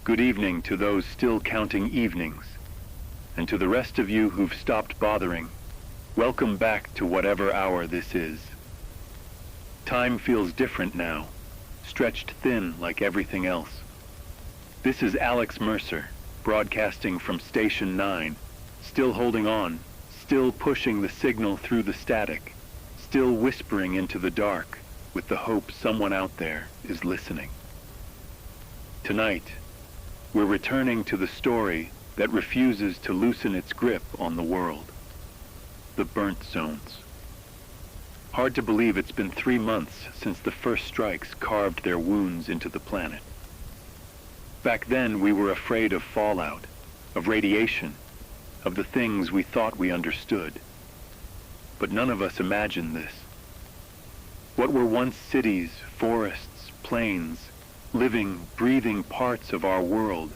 Good evening to those still counting evenings. And to the rest of you who've stopped bothering, welcome back to whatever hour this is. Time feels different now, stretched thin like everything else. This is Alex Mercer, broadcasting from Station 9, still holding on, still pushing the signal through the static, still whispering into the dark with the hope someone out there is listening. Tonight, we're returning to the story that refuses to loosen its grip on the world. The burnt zones. Hard to believe it's been 3 months since the first strikes carved their wounds into the planet. Back then, we were afraid of fallout, of radiation, of the things we thought we understood. But none of us imagined this. What were once cities, forests, plains, living, breathing parts of our world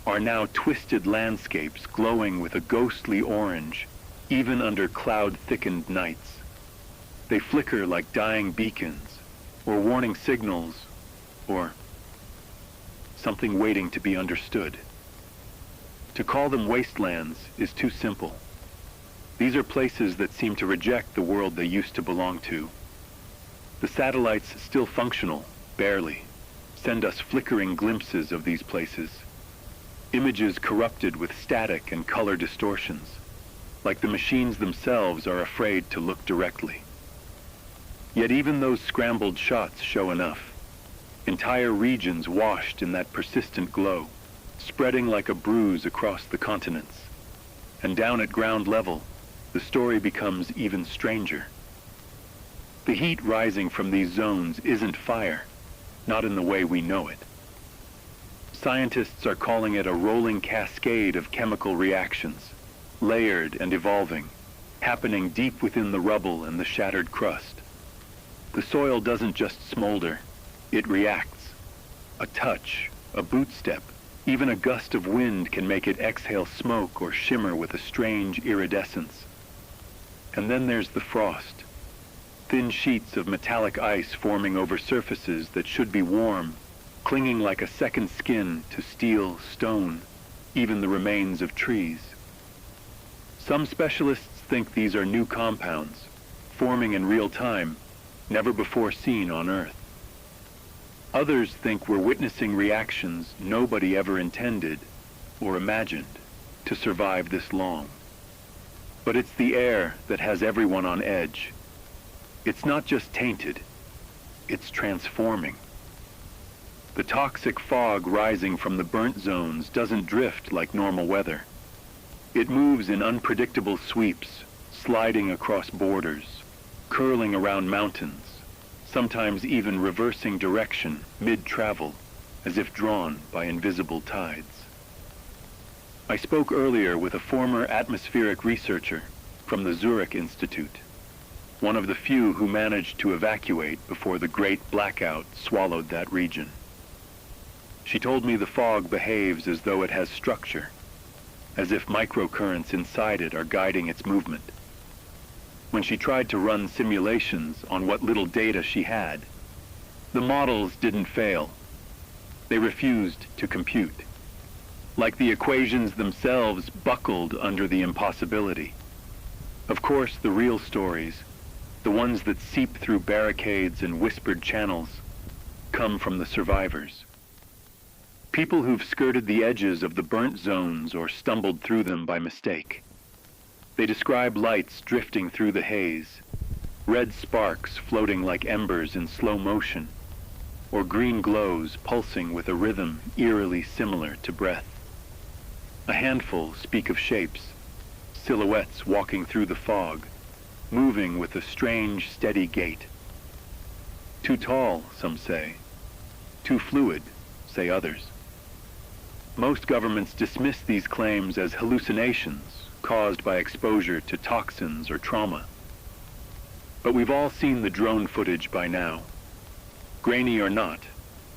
are now twisted landscapes glowing with a ghostly orange, even under cloud-thickened nights. They flicker like dying beacons, or warning signals, or something waiting to be understood. To call them wastelands is too simple. These are places that seem to reject the world they used to belong to. The satellites, still functional, barely, send us flickering glimpses of these places. Images corrupted with static and color distortions, like the machines themselves are afraid to look directly. Yet even those scrambled shots show enough. Entire regions washed in that persistent glow, spreading like a bruise across the continents. And down at ground level, the story becomes even stranger. The heat rising from these zones isn't fire, not in the way we know it. Scientists are calling it a rolling cascade of chemical reactions, layered and evolving, happening deep within the rubble and the shattered crust. The soil doesn't just smolder, it reacts. A touch, a boot step, even a gust of wind can make it exhale smoke or shimmer with a strange iridescence. And then there's the frost. Thin sheets of metallic ice forming over surfaces that should be warm, clinging like a second skin to steel, stone, even the remains of trees. Some specialists think these are new compounds, forming in real time, never before seen on Earth. Others think we're witnessing reactions nobody ever intended or imagined to survive this long. But it's the air that has everyone on edge. It's not just tainted, it's transforming. The toxic fog rising from the burnt zones doesn't drift like normal weather. It moves in unpredictable sweeps, sliding across borders, curling around mountains, sometimes even reversing direction mid-travel, as if drawn by invisible tides. I spoke earlier with a former atmospheric researcher from the Zurich Institute, one of the few who managed to evacuate before the great blackout swallowed that region. She told me the fog behaves as though it has structure, as if microcurrents inside it are guiding its movement. When she tried to run simulations on what little data she had, the models didn't fail. They refused to compute. Like the equations themselves buckled under the impossibility. Of course, the real stories, the ones that seep through barricades and whispered channels, come from the survivors. People who've skirted the edges of the burnt zones or stumbled through them by mistake. They describe lights drifting through the haze, red sparks floating like embers in slow motion, or green glows pulsing with a rhythm eerily similar to breath. A handful speak of shapes, silhouettes walking through the fog, moving with a strange, steady gait. Too tall, some say. Too fluid, say others. Most governments dismiss these claims as hallucinations caused by exposure to toxins or trauma. But we've all seen the drone footage by now. Grainy or not,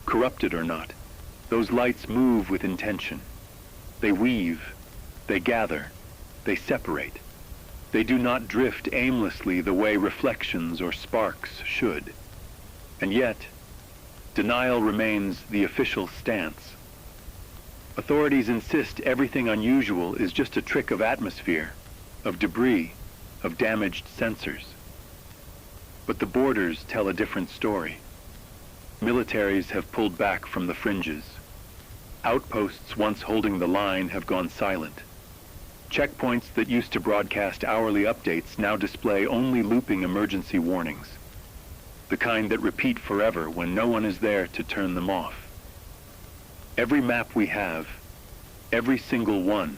corrupted or not, those lights move with intention. They weave, they gather, they separate. They do not drift aimlessly the way reflections or sparks should. And yet, denial remains the official stance. Authorities insist everything unusual is just a trick of atmosphere, of debris, of damaged sensors. But the borders tell a different story. Militaries have pulled back from the fringes. Outposts once holding the line have gone silent. Checkpoints that used to broadcast hourly updates now display only looping emergency warnings, the kind that repeat forever when no one is there to turn them off. Every map we have, every single one,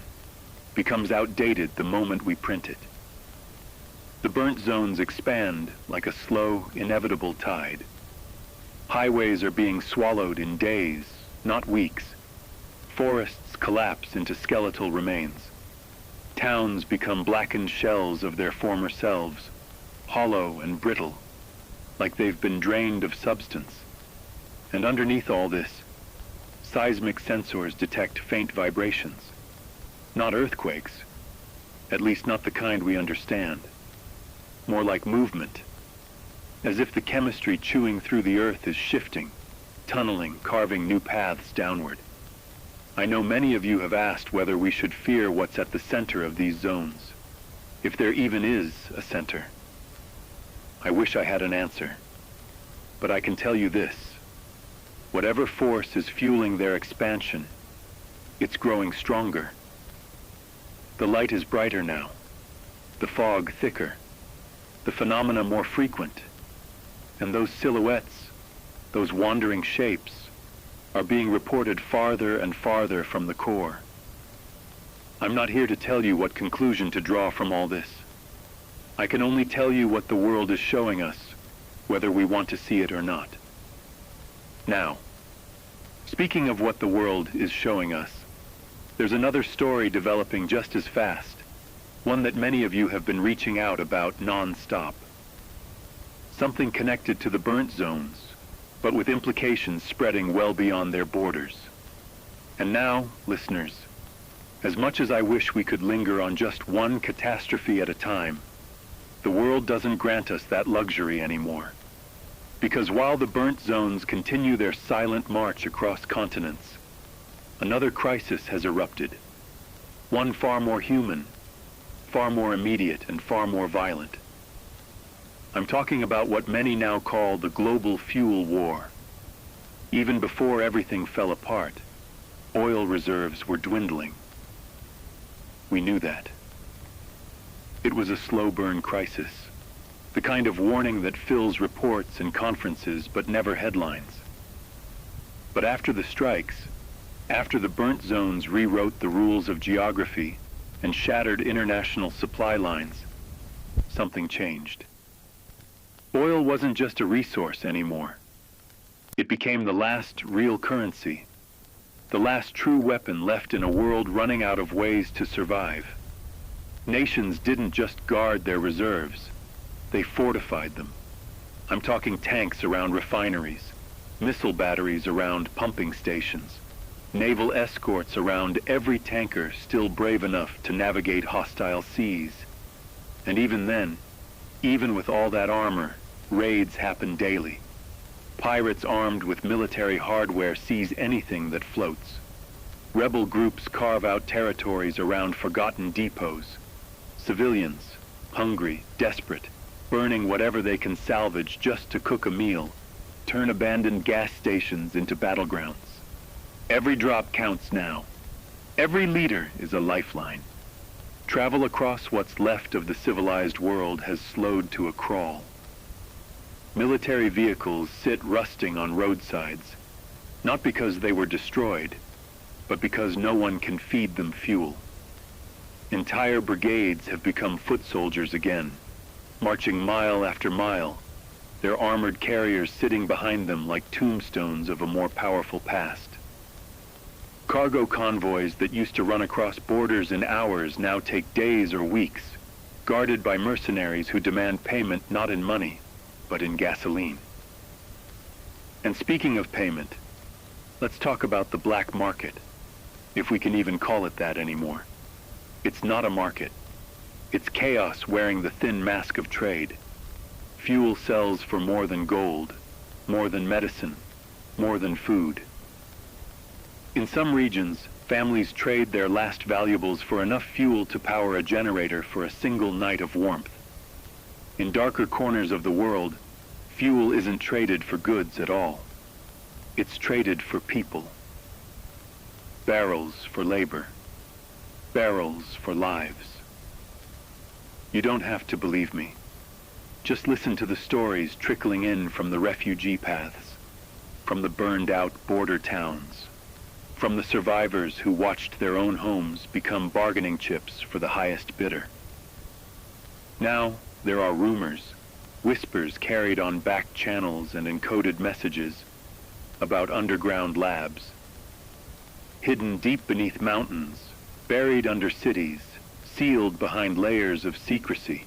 becomes outdated the moment we print it. The burnt zones expand like a slow, inevitable tide. Highways are being swallowed in days, not weeks. Forests collapse into skeletal remains. Towns become blackened shells of their former selves, hollow and brittle, like they've been drained of substance. And underneath all this, seismic sensors detect faint vibrations. Not earthquakes, at least not the kind we understand. More like movement, as if the chemistry chewing through the earth is shifting, tunneling, carving new paths downward. I know many of you have asked whether we should fear what's at the center of these zones, if there even is a center. I wish I had an answer, but I can tell you this. Whatever force is fueling their expansion, it's growing stronger. The light is brighter now, the fog thicker, the phenomena more frequent, and those silhouettes, those wandering shapes, are being reported farther and farther from the core. I'm not here to tell you what conclusion to draw from all this. I can only tell you what the world is showing us, whether we want to see it or not. Now, speaking of what the world is showing us, there's another story developing just as fast, one that many of you have been reaching out about non-stop. Something connected to the burnt zones, but with implications spreading well beyond their borders. And now, listeners, as much as I wish we could linger on just one catastrophe at a time, the world doesn't grant us that luxury anymore. Because while the burnt zones continue their silent march across continents, another crisis has erupted. One far more human, far more immediate, and far more violent. I'm talking about what many now call the global fuel war. Even before everything fell apart, oil reserves were dwindling. We knew that. It was a slow burn crisis, the kind of warning that fills reports and conferences but never headlines. But after the strikes, after the burnt zones rewrote the rules of geography and shattered international supply lines, something changed. Oil wasn't just a resource anymore. It became the last real currency, the last true weapon left in a world running out of ways to survive. Nations didn't just guard their reserves, they fortified them. I'm talking tanks around refineries, missile batteries around pumping stations, naval escorts around every tanker still brave enough to navigate hostile seas. And even then, even with all that armor, raids happen daily. Pirates armed with military hardware seize anything that floats. Rebel groups carve out territories around forgotten depots. Civilians, hungry, desperate, burning whatever they can salvage just to cook a meal, turn abandoned gas stations into battlegrounds. Every drop counts now. Every liter is a lifeline. Travel across what's left of the civilized world has slowed to a crawl. Military vehicles sit rusting on roadsides, not because they were destroyed, but because no one can feed them fuel. Entire brigades have become foot soldiers again, marching mile after mile, their armored carriers sitting behind them like tombstones of a more powerful past. Cargo convoys that used to run across borders in hours now take days or weeks, guarded by mercenaries who demand payment not in money, but in gasoline. And speaking of payment, let's talk about the black market, if we can even call it that anymore. It's not a market. It's chaos wearing the thin mask of trade. Fuel sells for more than gold, more than medicine, more than food. In some regions, Families trade their last valuables for enough fuel to power a generator for a single night of warmth. In darker corners of the world, fuel isn't traded for goods at all. It's traded for people. Barrels for labor. Barrels for lives. You don't have to believe me. Just listen to the stories trickling in from the refugee paths, from the burned-out border towns, from the survivors who watched their own homes become bargaining chips for the highest bidder. Now, there are rumors, whispers carried on back channels and encoded messages about underground labs, hidden deep beneath mountains, buried under cities, sealed behind layers of secrecy.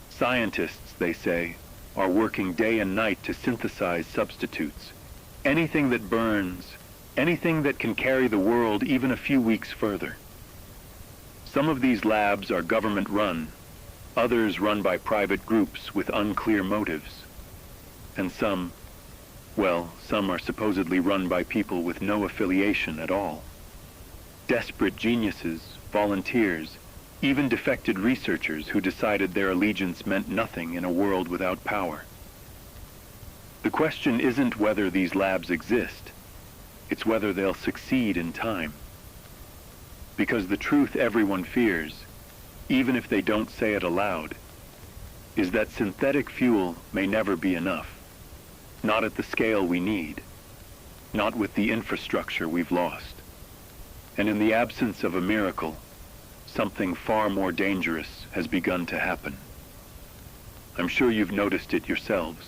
Scientists, they say, are working day and night to synthesize substitutes. Anything that burns, anything that can carry the world even a few weeks further. Some of these labs are government-run, others run by private groups with unclear motives. And some are supposedly run by people with no affiliation at all. Desperate geniuses, volunteers, even defected researchers who decided their allegiance meant nothing in a world without power. The question isn't whether these labs exist, it's whether they'll succeed in time. Because the truth everyone fears, even if they don't say it aloud, is that synthetic fuel may never be enough. Not at the scale we need, not with the infrastructure we've lost. And in the absence of a miracle, something far more dangerous has begun to happen. I'm sure you've noticed it yourselves.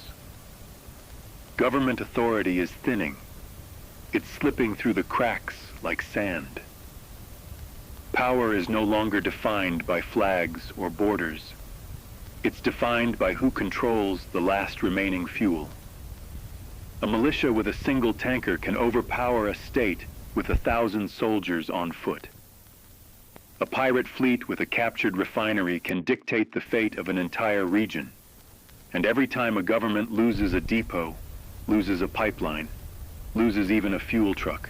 Government authority is thinning. It's slipping through the cracks like sand. Power is no longer defined by flags or borders. It's defined by who controls the last remaining fuel. A militia with a single tanker can overpower a state with 1,000 soldiers on foot. A pirate fleet with a captured refinery can dictate the fate of an entire region. And every time a government loses a depot, loses a pipeline, loses even a fuel truck,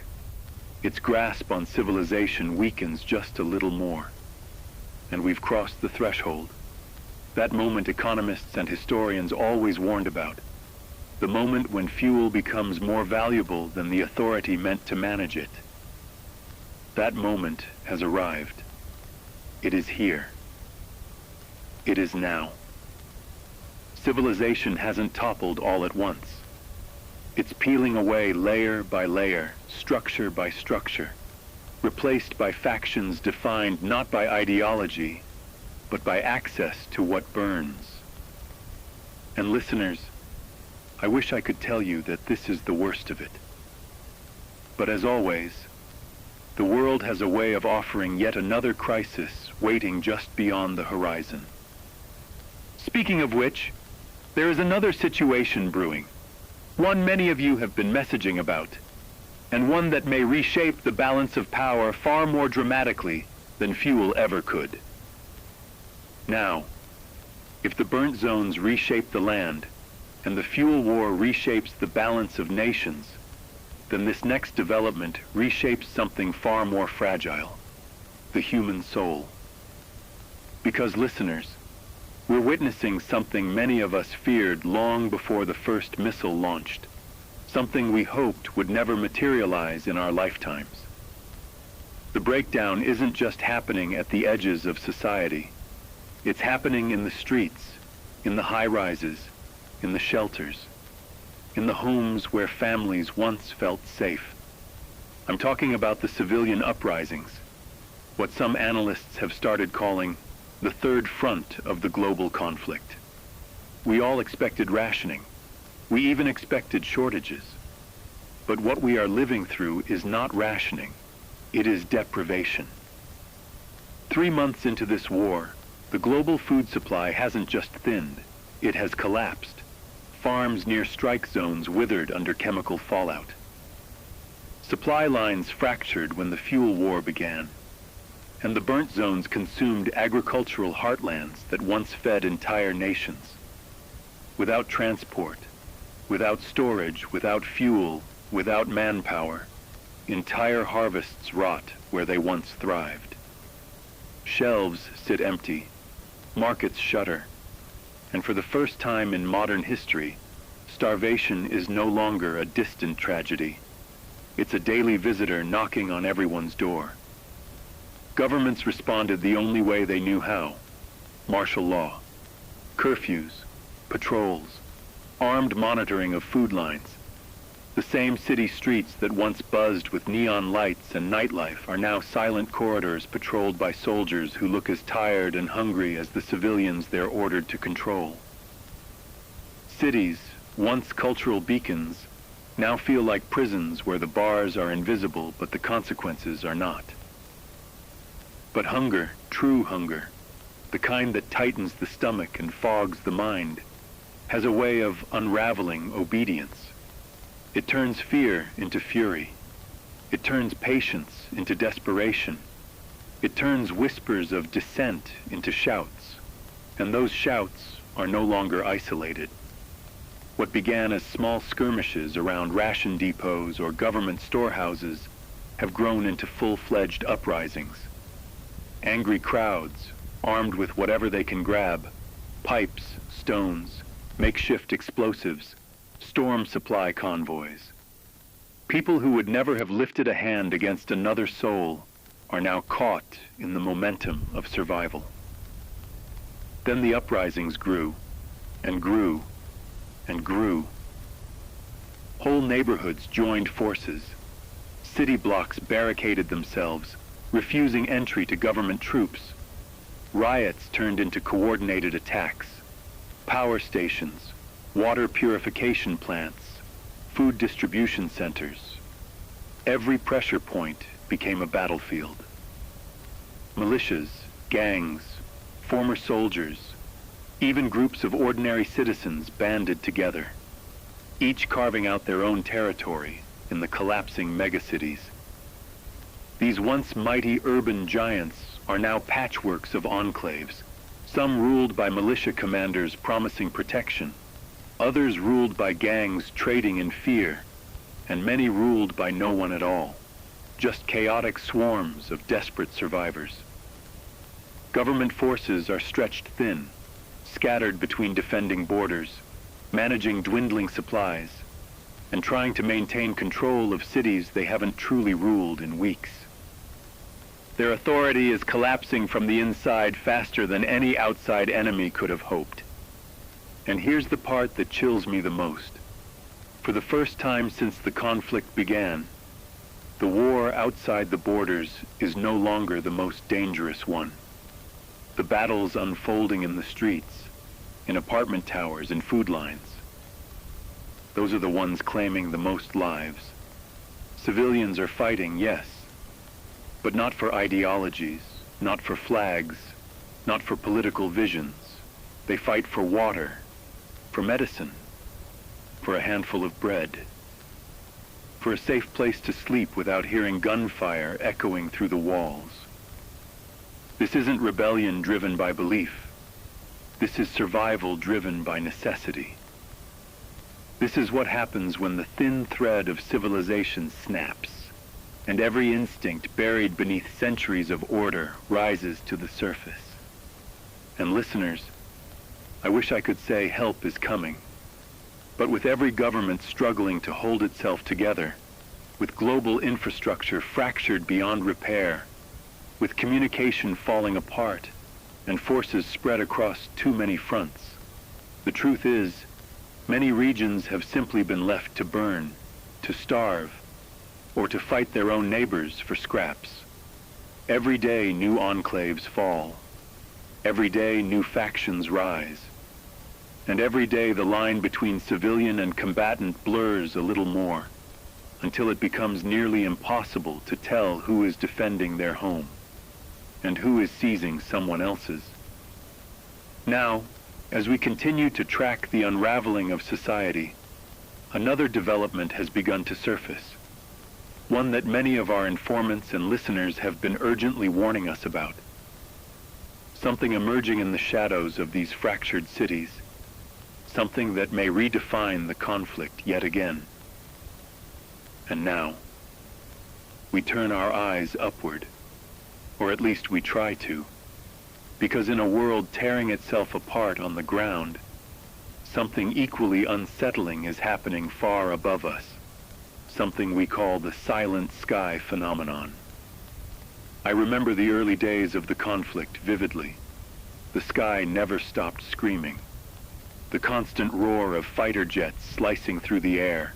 its grasp on civilization weakens just a little more. And we've crossed the threshold. That moment economists and historians always warned about. The moment when fuel becomes more valuable than the authority meant to manage it. That moment has arrived. It is here. It is now. Civilization hasn't toppled all at once. It's peeling away layer by layer, structure by structure, replaced by factions defined not by ideology, but by access to what burns. And listeners, I wish I could tell you that this is the worst of it. But as always, the world has a way of offering yet another crisis waiting just beyond the horizon. Speaking of which, there is another situation brewing, one many of you have been messaging about, and one that may reshape the balance of power far more dramatically than fuel ever could. Now, if the burnt zones reshape the land, and the fuel war reshapes the balance of nations, then this next development reshapes something far more fragile, the human soul. Because listeners, we're witnessing something many of us feared long before the first missile launched, something we hoped would never materialize in our lifetimes. The breakdown isn't just happening at the edges of society. It's happening in the streets, in the high-rises, in the shelters, in the homes where families once felt safe. I'm talking about the civilian uprisings, what some analysts have started calling the third front of the global conflict. We all expected rationing. We even expected shortages. But what we are living through is not rationing. It is deprivation. 3 months into this war, the global food supply hasn't just thinned, it has collapsed. Farms near strike zones withered under chemical fallout. Supply lines fractured when the fuel war began, and the burnt zones consumed agricultural heartlands that once fed entire nations. Without transport, without storage, without fuel, without manpower, entire harvests rot where they once thrived. Shelves sit empty, markets shutter, and for the first time in modern history, starvation is no longer a distant tragedy. It's a daily visitor knocking on everyone's door. Governments responded the only way they knew how: martial law, curfews, patrols, armed monitoring of food lines. The same city streets that once buzzed with neon lights and nightlife are now silent corridors patrolled by soldiers who look as tired and hungry as the civilians they're ordered to control. Cities, once cultural beacons, now feel like prisons where the bars are invisible but the consequences are not. But hunger, true hunger, the kind that tightens the stomach and fogs the mind, has a way of unraveling obedience. It turns fear into fury. It turns patience into desperation. It turns whispers of dissent into shouts, and those shouts are no longer isolated. What began as small skirmishes around ration depots or government storehouses have grown into full-fledged uprisings. Angry crowds, armed with whatever they can grab, pipes, stones, makeshift explosives, storm supply convoys. People who would never have lifted a hand against another soul are now caught in the momentum of survival. Then the uprisings grew, and grew, and grew. Whole neighborhoods joined forces. City blocks barricaded themselves, refusing entry to government troops. Riots turned into coordinated attacks. Power stations, water purification plants, food distribution centers. Every pressure point became a battlefield. Militias, gangs, former soldiers, even groups of ordinary citizens banded together, each carving out their own territory in the collapsing megacities. These once mighty urban giants are now patchworks of enclaves, some ruled by militia commanders promising protection, others ruled by gangs trading in fear, and many ruled by no one at all, just chaotic swarms of desperate survivors. Government forces are stretched thin, scattered between defending borders, managing dwindling supplies, and trying to maintain control of cities they haven't truly ruled in weeks. Their authority is collapsing from the inside faster than any outside enemy could have hoped. And here's the part that chills me the most. For the first time since the conflict began, the war outside the borders is no longer the most dangerous one. The battles unfolding in the streets, in apartment towers and food lines. Those are the ones claiming the most lives. Civilians are fighting, yes, but not for ideologies, not for flags, not for political visions. They fight for water, for medicine, for a handful of bread, for a safe place to sleep without hearing gunfire echoing through the walls. This isn't rebellion driven by belief. This is survival driven by necessity. This is what happens when the thin thread of civilization snaps, and every instinct buried beneath centuries of order rises to the surface. And listeners, I wish I could say help is coming. But with every government struggling to hold itself together, with global infrastructure fractured beyond repair, with communication falling apart, and forces spread across too many fronts, the truth is, many regions have simply been left to burn, to starve, or to fight their own neighbors for scraps. Every day new enclaves fall. Every day new factions rise. And every day the line between civilian and combatant blurs a little more, until it becomes nearly impossible to tell who is defending their home, and who is seizing someone else's. Now, as we continue to track the unraveling of society, another development has begun to surface, one that many of our informants and listeners have been urgently warning us about. Something emerging in the shadows of these fractured cities, something that may redefine the conflict yet again. And now, we turn our eyes upward, or at least we try to, because in a world tearing itself apart on the ground, something equally unsettling is happening far above us, something we call the silent sky phenomenon. I remember the early days of the conflict vividly. The sky never stopped screaming. The constant roar of fighter jets slicing through the air,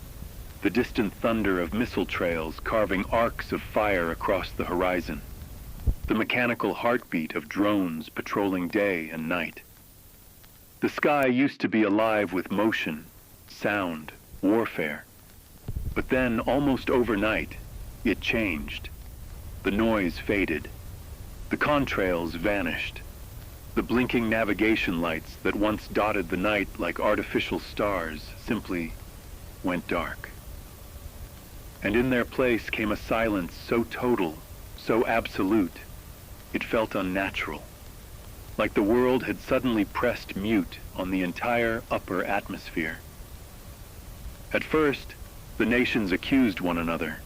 the distant thunder of missile trails carving arcs of fire across the horizon, the mechanical heartbeat of drones patrolling day and night. The sky used to be alive with motion, sound, warfare. But then, almost overnight, it changed. The noise faded. The contrails vanished. The blinking navigation lights that once dotted the night like artificial stars simply went dark. And in their place came a silence so total, so absolute, it felt unnatural, like the world had suddenly pressed mute on the entire upper atmosphere. At first, the nations accused one another.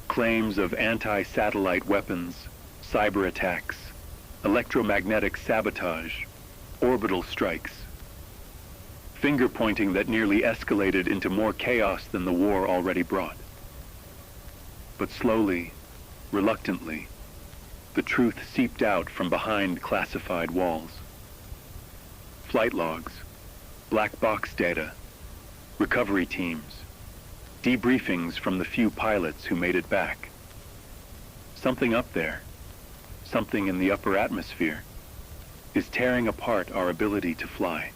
Claims of anti-satellite weapons, cyber attacks, electromagnetic sabotage, orbital strikes. Finger-pointing that nearly escalated into more chaos than the war already brought. But slowly, reluctantly, the truth seeped out from behind classified walls. Flight logs, black box data, recovery teams, debriefings from the few pilots who made it back. Something up there, something in the upper atmosphere, is tearing apart our ability to fly.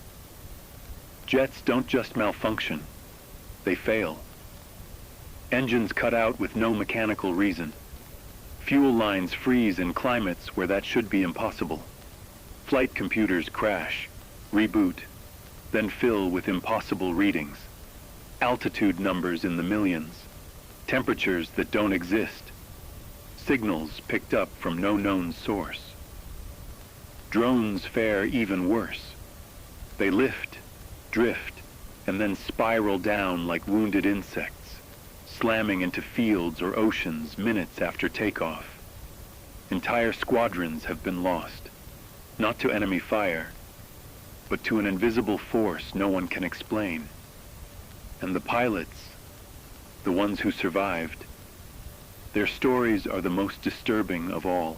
Jets don't just malfunction, they fail. Engines cut out with no mechanical reason. Fuel lines freeze in climates where that should be impossible. Flight computers crash, reboot, then fill with impossible readings. Altitude numbers in the millions, temperatures that don't exist, signals picked up from no known source. Drones fare even worse. They lift, drift, and then spiral down like wounded insects, slamming into fields or oceans minutes after takeoff. Entire squadrons have been lost, not to enemy fire, but to an invisible force no one can explain. And the pilots, the ones who survived, their stories are the most disturbing of all.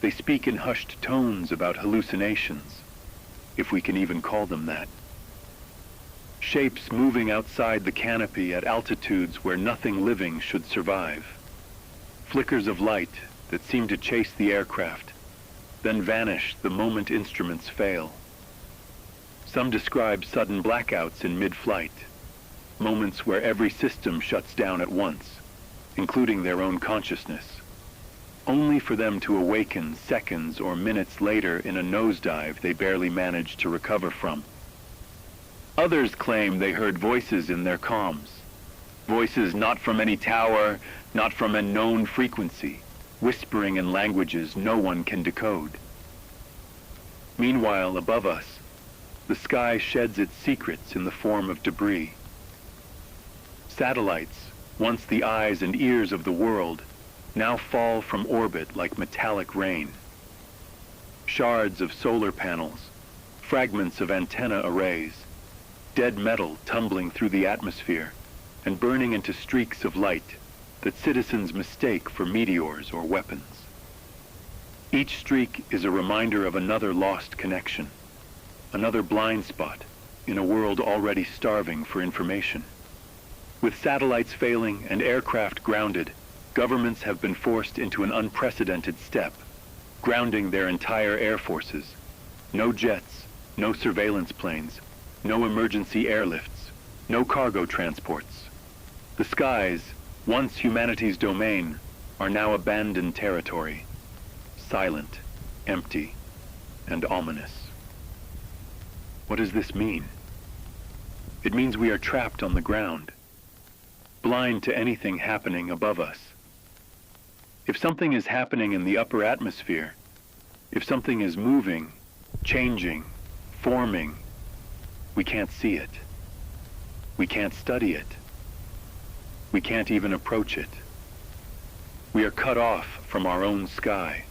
They speak in hushed tones about hallucinations, if we can even call them that. Shapes moving outside the canopy at altitudes where nothing living should survive. Flickers of light that seem to chase the aircraft, then vanish the moment instruments fail. Some describe sudden blackouts in mid-flight, moments where every system shuts down at once, including their own consciousness, only for them to awaken seconds or minutes later in a nosedive they barely managed to recover from. Others claim they heard voices in their comms, voices not from any tower, not from a known frequency, whispering in languages no one can decode. Meanwhile, above us, the sky sheds its secrets in the form of debris. Satellites, once the eyes and ears of the world, now fall from orbit like metallic rain. Shards of solar panels, fragments of antenna arrays, dead metal tumbling through the atmosphere and burning into streaks of light that citizens mistake for meteors or weapons. Each streak is a reminder of another lost connection, another blind spot in a world already starving for information. With satellites failing and aircraft grounded, governments have been forced into an unprecedented step, grounding their entire air forces. No jets, no surveillance planes, no emergency airlifts, no cargo transports. The skies, once humanity's domain, are now abandoned territory, silent, empty, and ominous. What does this mean? It means we are trapped on the ground, blind to anything happening above us. If something is happening in the upper atmosphere, if something is moving, changing, forming, we can't see it. We can't study it. We can't even approach it. We are cut off from our own sky,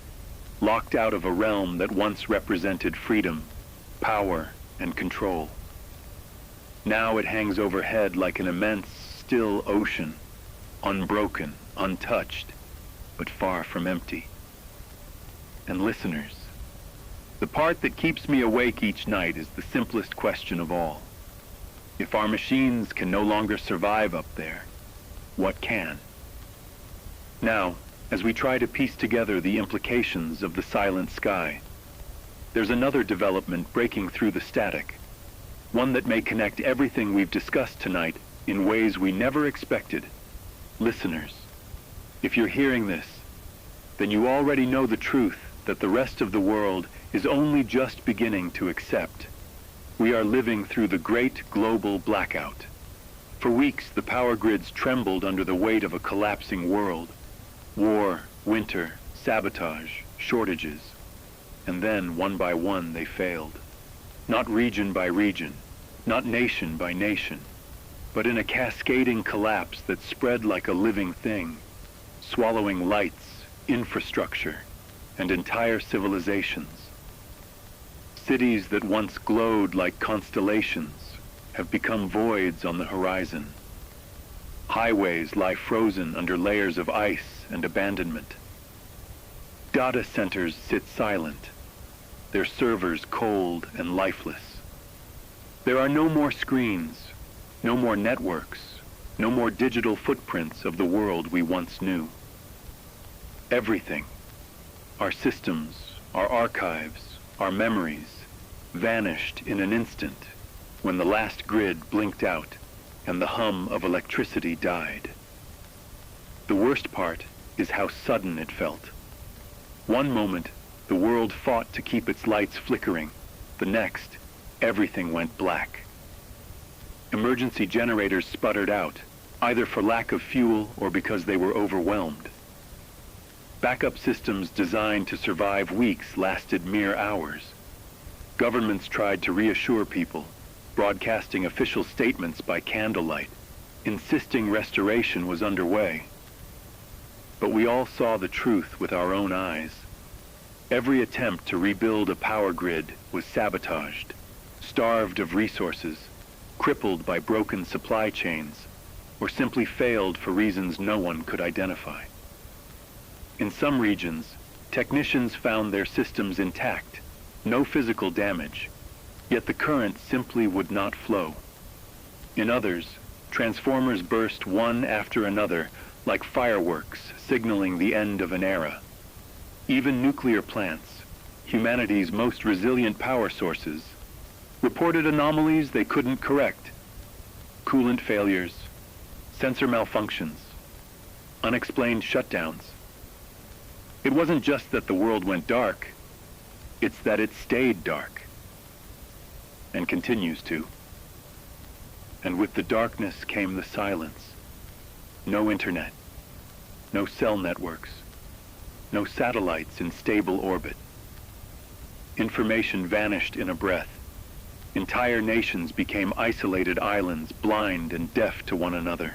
locked out of a realm that once represented freedom, power, and control. Now it hangs overhead like an immense, still ocean, unbroken, untouched, but far from empty. And listeners, the part that keeps me awake each night is the simplest question of all. If our machines can no longer survive up there, what can? Now, as we try to piece together the implications of the silent sky, there's another development breaking through the static, one that may connect everything we've discussed tonight in ways we never expected. Listeners, if you're hearing this, then you already know the truth that the rest of the world is only just beginning to accept. We are living through the great global blackout. For weeks, the power grids trembled under the weight of a collapsing world. War, winter, sabotage, shortages. And then, one by one, they failed. Not region by region, not nation by nation, but in a cascading collapse that spread like a living thing, swallowing lights, infrastructure, and entire civilizations. Cities that once glowed like constellations have become voids on the horizon. Highways lie frozen under layers of ice and abandonment. Data centers sit silent, their servers cold and lifeless. There are no more screens, no more networks, no more digital footprints of the world we once knew. Everything, our systems, our archives, our memories, vanished in an instant when the last grid blinked out and the hum of electricity died. The worst part is how sudden it felt. One moment, the world fought to keep its lights flickering. The next, everything went black. Emergency generators sputtered out, either for lack of fuel or because they were overwhelmed. Backup systems designed to survive weeks lasted mere hours. Governments tried to reassure people, broadcasting official statements by candlelight, insisting restoration was underway. But we all saw the truth with our own eyes. Every attempt to rebuild a power grid was sabotaged, starved of resources, crippled by broken supply chains, or simply failed for reasons no one could identify. In some regions, technicians found their systems intact, no physical damage, yet the current simply would not flow. In others, transformers burst one after another like fireworks signaling the end of an era. Even nuclear plants, humanity's most resilient power sources, reported anomalies they couldn't correct. Coolant failures, sensor malfunctions, unexplained shutdowns. It wasn't just that the world went dark, it's that it stayed dark. And continues to. And with the darkness came the silence. No internet, no cell networks, no satellites in stable orbit. Information vanished in a breath. Entire nations became isolated islands, blind and deaf to one another.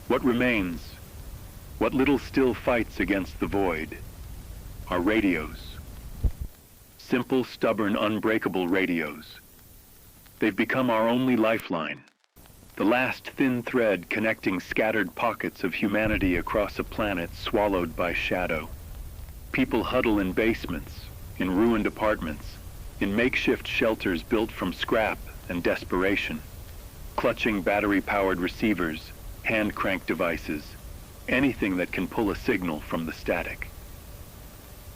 What remains, what little still fights against the void, are radios. Simple, stubborn, unbreakable radios. They've become our only lifeline, the last thin thread connecting scattered pockets of humanity across a planet swallowed by shadow. People huddle in basements, in ruined apartments, in makeshift shelters built from scrap and desperation, clutching battery-powered receivers, hand-crank devices, anything that can pull a signal from the static.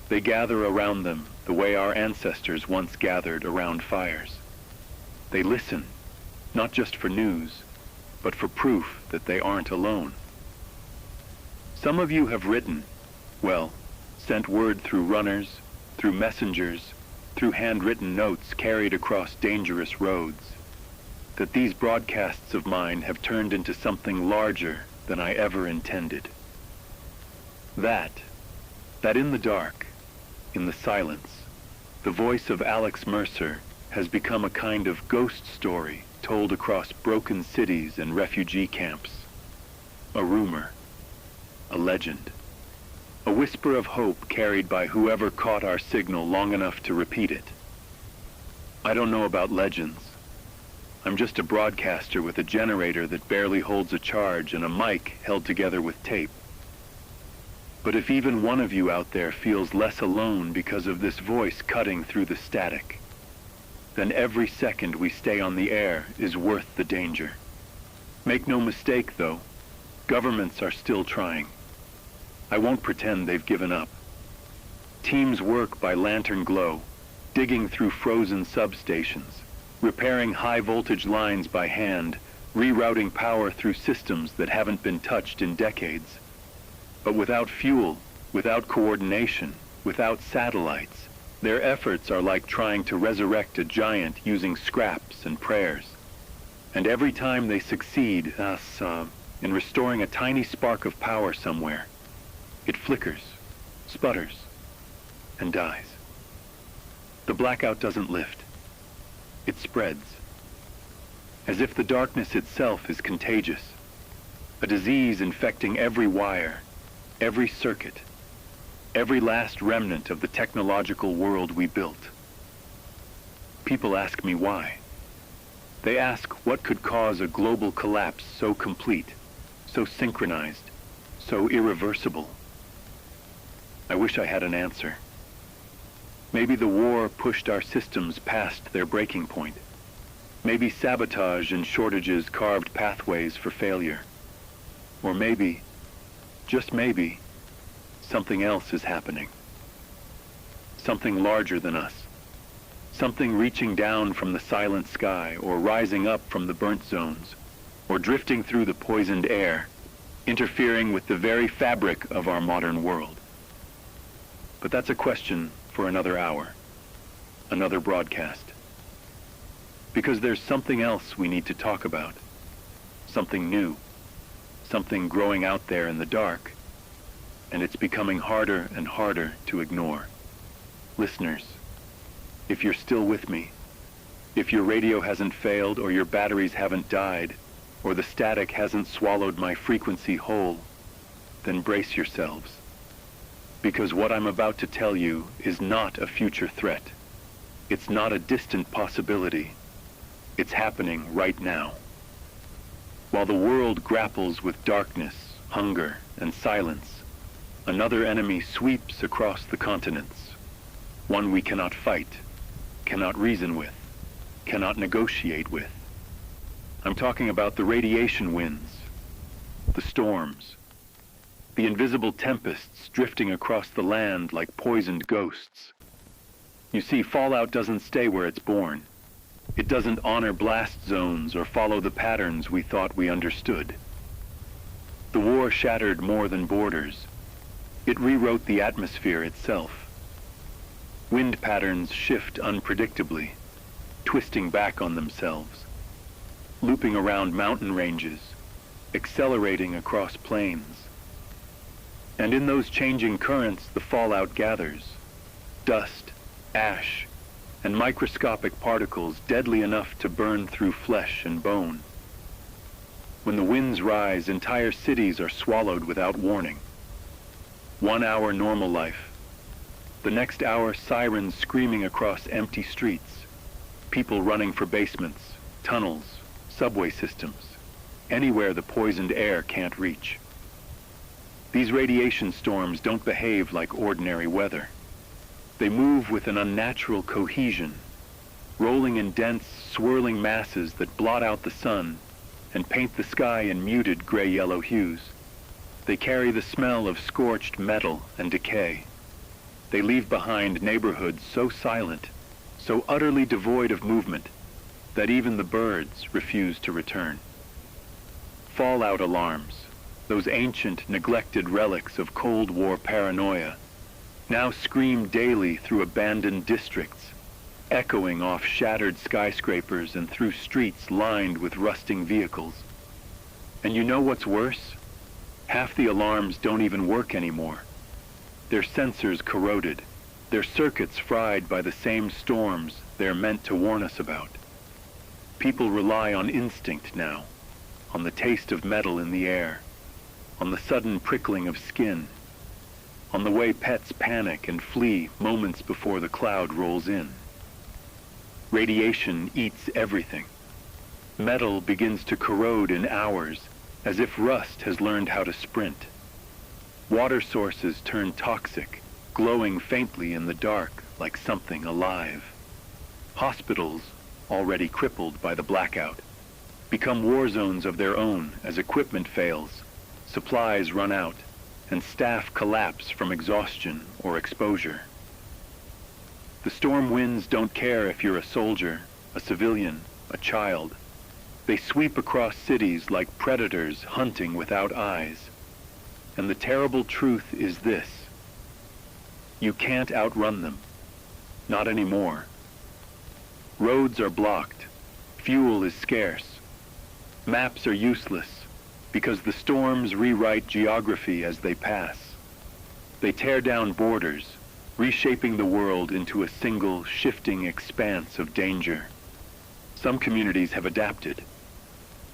They gather around them the way our ancestors once gathered around fires. They listen, not just for news, but for proof that they aren't alone. Some of you have written, well, sent word through runners, through messengers, through handwritten notes carried across dangerous roads, that these broadcasts of mine have turned into something larger than I ever intended. That in the dark, in the silence, the voice of Alex Mercer has become a kind of ghost story told across broken cities and refugee camps. A rumor, a legend. A whisper of hope carried by whoever caught our signal long enough to repeat it. I don't know about legends. I'm just a broadcaster with a generator that barely holds a charge and a mic held together with tape. But if even one of you out there feels less alone because of this voice cutting through the static, then every second we stay on the air is worth the danger. Make no mistake, though, governments are still trying. I won't pretend they've given up. Teams work by lantern glow, digging through frozen substations, repairing high-voltage lines by hand, rerouting power through systems that haven't been touched in decades. But without fuel, without coordination, without satellites, their efforts are like trying to resurrect a giant using scraps and prayers. And every time they succeed, in restoring a tiny spark of power somewhere, it flickers, sputters, and dies. The blackout doesn't lift. It spreads. As if the darkness itself is contagious. A disease infecting every wire, every circuit, every last remnant of the technological world we built. People ask me why. They ask what could cause a global collapse so complete, so synchronized, so irreversible. I wish I had an answer. Maybe the war pushed our systems past their breaking point. Maybe sabotage and shortages carved pathways for failure. Or maybe, just maybe, something else is happening. Something larger than us. Something reaching down from the silent sky, or rising up from the burnt zones, or drifting through the poisoned air, interfering with the very fabric of our modern world. But that's a question for another hour, another broadcast. Because there's something else we need to talk about. Something new. Something growing out there in the dark. And it's becoming harder and harder to ignore. Listeners, if you're still with me, if your radio hasn't failed or your batteries haven't died, or the static hasn't swallowed my frequency whole, then brace yourselves. Because what I'm about to tell you is not a future threat. It's not a distant possibility. It's happening right now. While the world grapples with darkness, hunger, and silence, another enemy sweeps across the continents. One we cannot fight, cannot reason with, cannot negotiate with. I'm talking about the radiation winds, the storms, the invisible tempests drifting across the land like poisoned ghosts. You see, fallout doesn't stay where it's born. It doesn't honor blast zones or follow the patterns we thought we understood. The war shattered more than borders. It rewrote the atmosphere itself. Wind patterns shift unpredictably, twisting back on themselves, looping around mountain ranges, accelerating across plains. And in those changing currents, the fallout gathers. Dust, ash, and microscopic particles deadly enough to burn through flesh and bone. When the winds rise, entire cities are swallowed without warning. 1 hour normal life. The next hour, sirens screaming across empty streets. People running for basements, tunnels, subway systems, anywhere the poisoned air can't reach. These radiation storms don't behave like ordinary weather. They move with an unnatural cohesion, rolling in dense, swirling masses that blot out the sun and paint the sky in muted gray-yellow hues. They carry the smell of scorched metal and decay. They leave behind neighborhoods so silent, so utterly devoid of movement, that even the birds refuse to return. Fallout alarms, those ancient, neglected relics of Cold War paranoia, now scream daily through abandoned districts, echoing off shattered skyscrapers and through streets lined with rusting vehicles. And you know what's worse? Half the alarms don't even work anymore. Their sensors corroded, their circuits fried by the same storms they're meant to warn us about. People rely on instinct now, on the taste of metal in the air, on the sudden prickling of skin, on the way pets panic and flee moments before the cloud rolls in. Radiation eats everything. Metal begins to corrode in hours, as if rust has learned how to sprint. Water sources turn toxic, glowing faintly in the dark like something alive. Hospitals, already crippled by the blackout, become war zones of their own as equipment fails, supplies run out, and staff collapse from exhaustion or exposure. The storm winds don't care if you're a soldier, a civilian, a child. They sweep across cities like predators hunting without eyes. And the terrible truth is this: you can't outrun them. Not anymore. Roads are blocked. Fuel is scarce. Maps are useless because the storms rewrite geography as they pass. They tear down borders, reshaping the world into a single shifting expanse of danger. Some communities have adapted.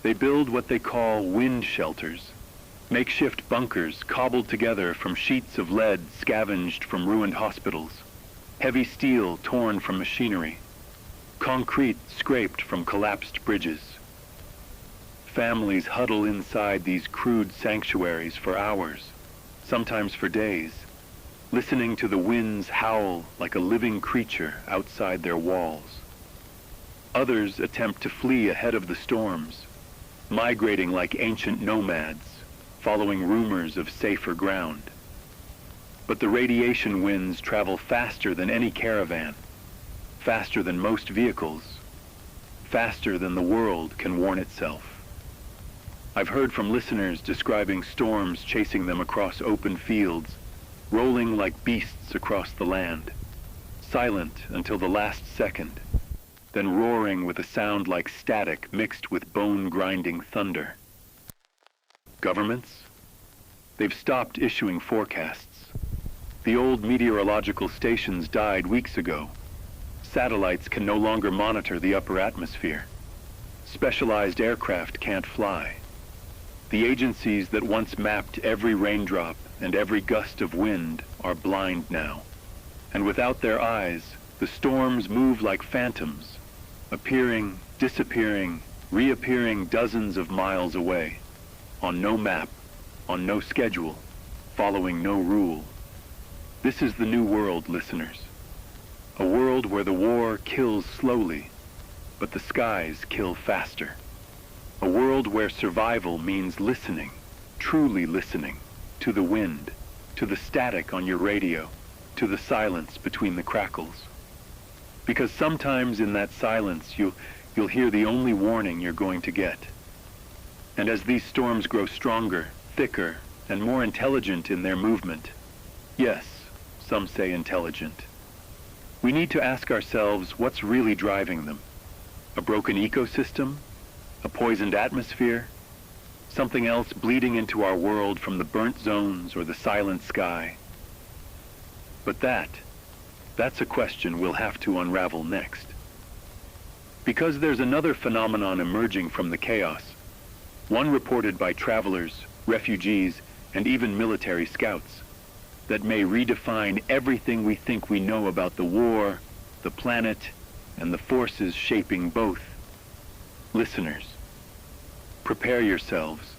They build what they call wind shelters, makeshift bunkers cobbled together from sheets of lead scavenged from ruined hospitals, heavy steel torn from machinery, concrete scraped from collapsed bridges. Families huddle inside these crude sanctuaries for hours, sometimes for days, listening to the winds howl like a living creature outside their walls. Others attempt to flee ahead of the storms, migrating like ancient nomads, following rumors of safer ground. But the radiation winds travel faster than any caravan, faster than most vehicles, faster than the world can warn itself. I've heard from listeners describing storms chasing them across open fields, rolling like beasts across the land, silent until the last second, then roaring with a sound like static mixed with bone-grinding thunder. Governments? They've stopped issuing forecasts. The old meteorological stations died weeks ago. Satellites can no longer monitor the upper atmosphere. Specialized aircraft can't fly. The agencies that once mapped every raindrop and every gust of wind are blind now. And without their eyes, the storms move like phantoms, appearing, disappearing, reappearing dozens of miles away, on no map, on no schedule, following no rule. This is the new world, listeners. A world where the war kills slowly, but the skies kill faster. A world where survival means listening, truly listening, to the wind, to the static on your radio, to the silence between the crackles. Because sometimes in that silence you'll hear the only warning you're going to get. And as these storms grow stronger, thicker, and more intelligent in their movement, yes, some say intelligent, we need to ask ourselves what's really driving them. A broken ecosystem? A poisoned atmosphere? Something else bleeding into our world from the burnt zones or the silent sky? But that's a question we'll have to unravel next. Because there's another phenomenon emerging from the chaos, one reported by travelers, refugees, and even military scouts, that may redefine everything we think we know about the war, the planet, and the forces shaping both. Listeners, prepare yourselves.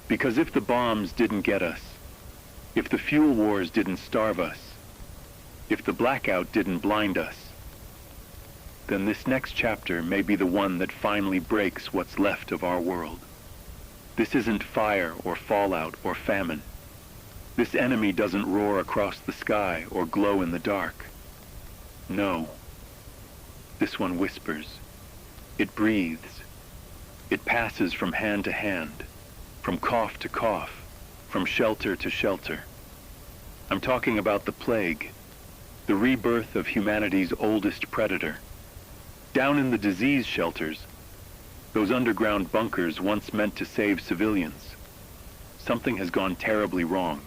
Because if the bombs didn't get us, if the fuel wars didn't starve us, if the blackout didn't blind us, then this next chapter may be the one that finally breaks what's left of our world. This isn't fire or fallout or famine. This enemy doesn't roar across the sky or glow in the dark. No. This one whispers. It breathes. It passes from hand to hand, from cough to cough, from shelter to shelter. I'm talking about the plague, the rebirth of humanity's oldest predator. Down in the disease shelters, those underground bunkers once meant to save civilians, something has gone terribly wrong.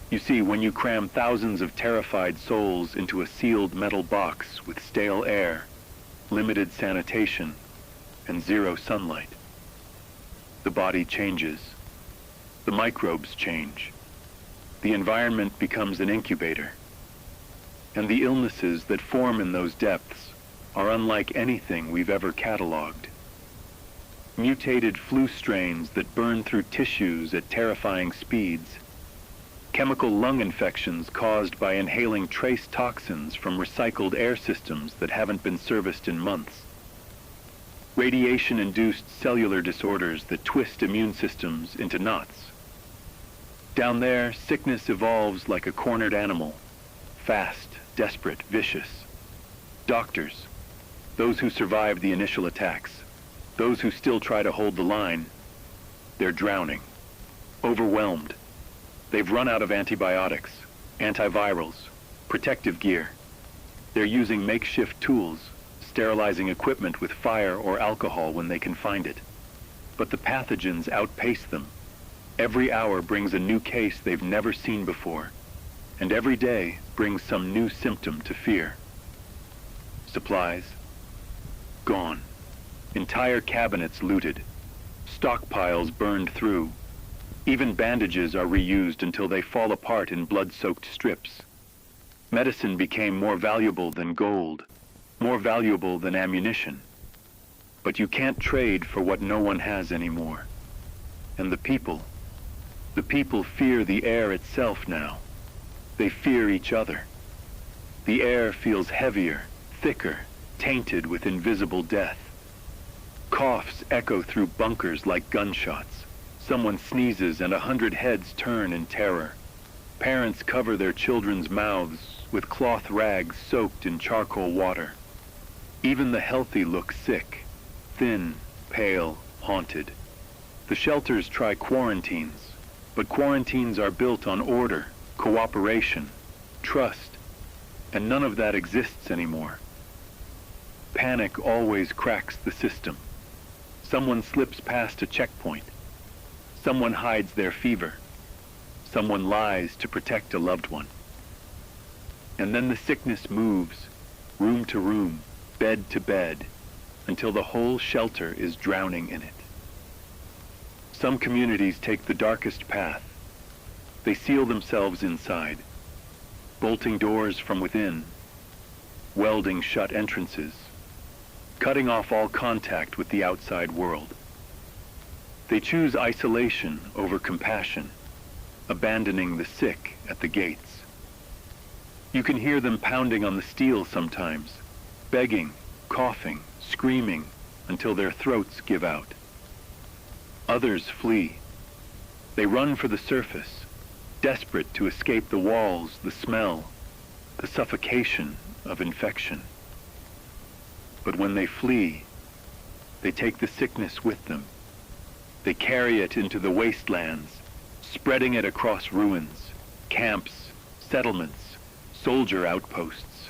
You see, when you cram thousands of terrified souls into a sealed metal box with stale air, limited sanitation, and zero sunlight, the body changes. The microbes change. The environment becomes an incubator. And the illnesses that form in those depths are unlike anything we've ever cataloged. Mutated flu strains that burn through tissues at terrifying speeds. Chemical lung infections caused by inhaling trace toxins from recycled air systems that haven't been serviced in months. Radiation-induced cellular disorders that twist immune systems into knots. Down there, sickness evolves like a cornered animal, fast, desperate, vicious. Doctors, those who survived the initial attacks, those who still try to hold the line, they're drowning, overwhelmed. They've run out of antibiotics, antivirals, protective gear. They're using makeshift tools, sterilizing equipment with fire or alcohol when they can find it. But the pathogens outpace them. Every hour brings a new case they've never seen before, and every day brings some new symptom to fear. Supplies? Gone. Entire cabinets looted. Stockpiles burned through. Even bandages are reused until they fall apart in blood-soaked strips. Medicine became more valuable than gold, more valuable than ammunition. But you can't trade for what no one has anymore. And the people fear the air itself now. They fear each other. The air feels heavier, thicker, tainted with invisible death. Coughs echo through bunkers like gunshots. Someone sneezes and 100 heads turn in terror. Parents cover their children's mouths with cloth rags soaked in charcoal water. Even the healthy look sick, thin, pale, haunted. The shelters try quarantines, but quarantines are built on order, cooperation, trust, and none of that exists anymore. Panic always cracks the system. Someone slips past a checkpoint. Someone hides their fever. Someone lies to protect a loved one. And then the sickness moves, room to room, bed to bed, until the whole shelter is drowning in it. Some communities take the darkest path. They seal themselves inside, bolting doors from within, welding shut entrances, cutting off all contact with the outside world. They choose isolation over compassion, abandoning the sick at the gates. You can hear them pounding on the steel sometimes, begging, coughing, screaming, until their throats give out. Others flee. They run for the surface, desperate to escape the walls, the smell, the suffocation of infection. But when they flee, they take the sickness with them. They carry it into the wastelands, spreading it across ruins, camps, settlements, soldier outposts.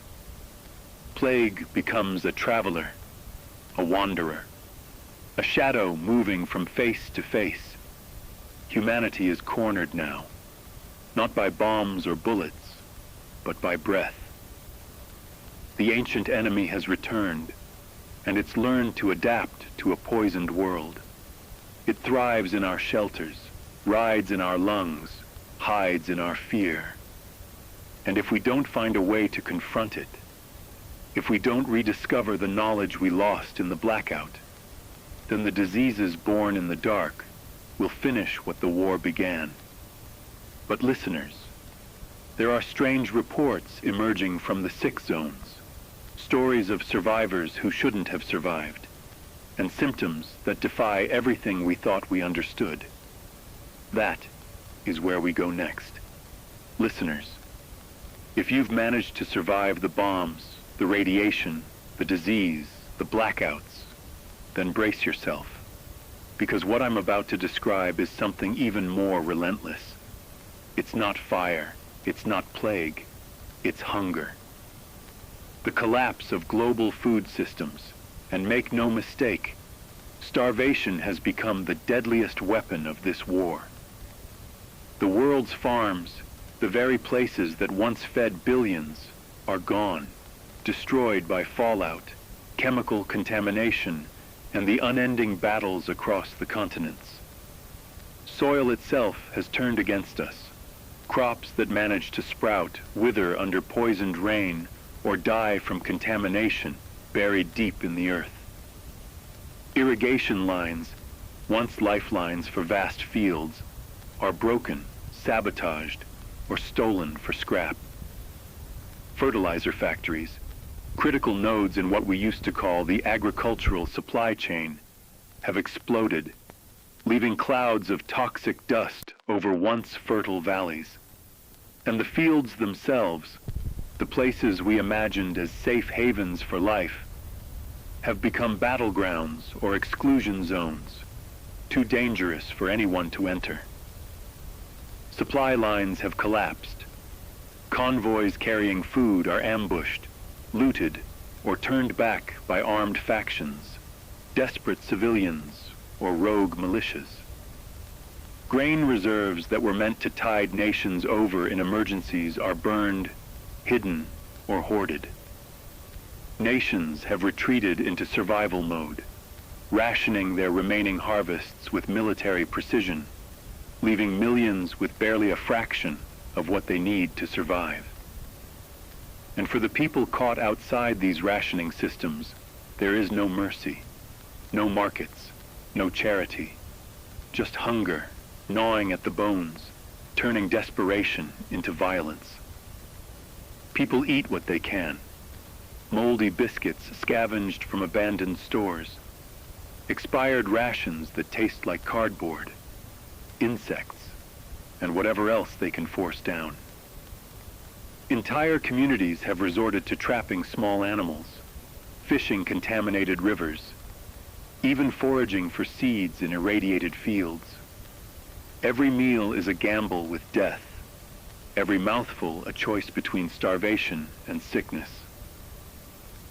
Plague becomes a traveler, a wanderer, a shadow moving from face to face. Humanity is cornered now, not by bombs or bullets, but by breath. The ancient enemy has returned, and it's learned to adapt to a poisoned world. It thrives in our shelters, rides in our lungs, hides in our fear. And if we don't find a way to confront it, if we don't rediscover the knowledge we lost in the blackout, then the diseases born in the dark will finish what the war began. But listeners, there are strange reports emerging from the sick zones, stories of survivors who shouldn't have survived, and symptoms that defy everything we thought we understood. That is where we go next. Listeners, if you've managed to survive the bombs, the radiation, the disease, the blackouts, then brace yourself, because what I'm about to describe is something even more relentless. It's not fire, it's not plague, it's hunger. The collapse of global food systems, and make no mistake, starvation has become the deadliest weapon of this war. The world's farms, the very places that once fed billions, are gone, destroyed by fallout, chemical contamination, and the unending battles across the continents. Soil itself has turned against us. Crops that manage to sprout wither under poisoned rain or die from contamination buried deep in the earth. Irrigation lines, once lifelines for vast fields, are broken, sabotaged, or stolen for scrap. Fertilizer factories, critical nodes in what we used to call the agricultural supply chain, have exploded, leaving clouds of toxic dust over once fertile valleys. And the fields themselves, the places we imagined as safe havens for life, have become battlegrounds or exclusion zones, too dangerous for anyone to enter. Supply lines have collapsed. Convoys carrying food are ambushed, looted, or turned back by armed factions, desperate civilians, or rogue militias. Grain reserves that were meant to tide nations over in emergencies are burned, hidden, or hoarded. Nations have retreated into survival mode, rationing their remaining harvests with military precision, leaving millions with barely a fraction of what they need to survive. And for the people caught outside these rationing systems, there is no mercy, no markets, no charity, just hunger, gnawing at the bones, turning desperation into violence. People eat what they can. Moldy biscuits scavenged from abandoned stores, expired rations that taste like cardboard, insects, and whatever else they can force down. Entire communities have resorted to trapping small animals, fishing contaminated rivers, even foraging for seeds in irradiated fields. Every meal is a gamble with death, every mouthful a choice between starvation and sickness.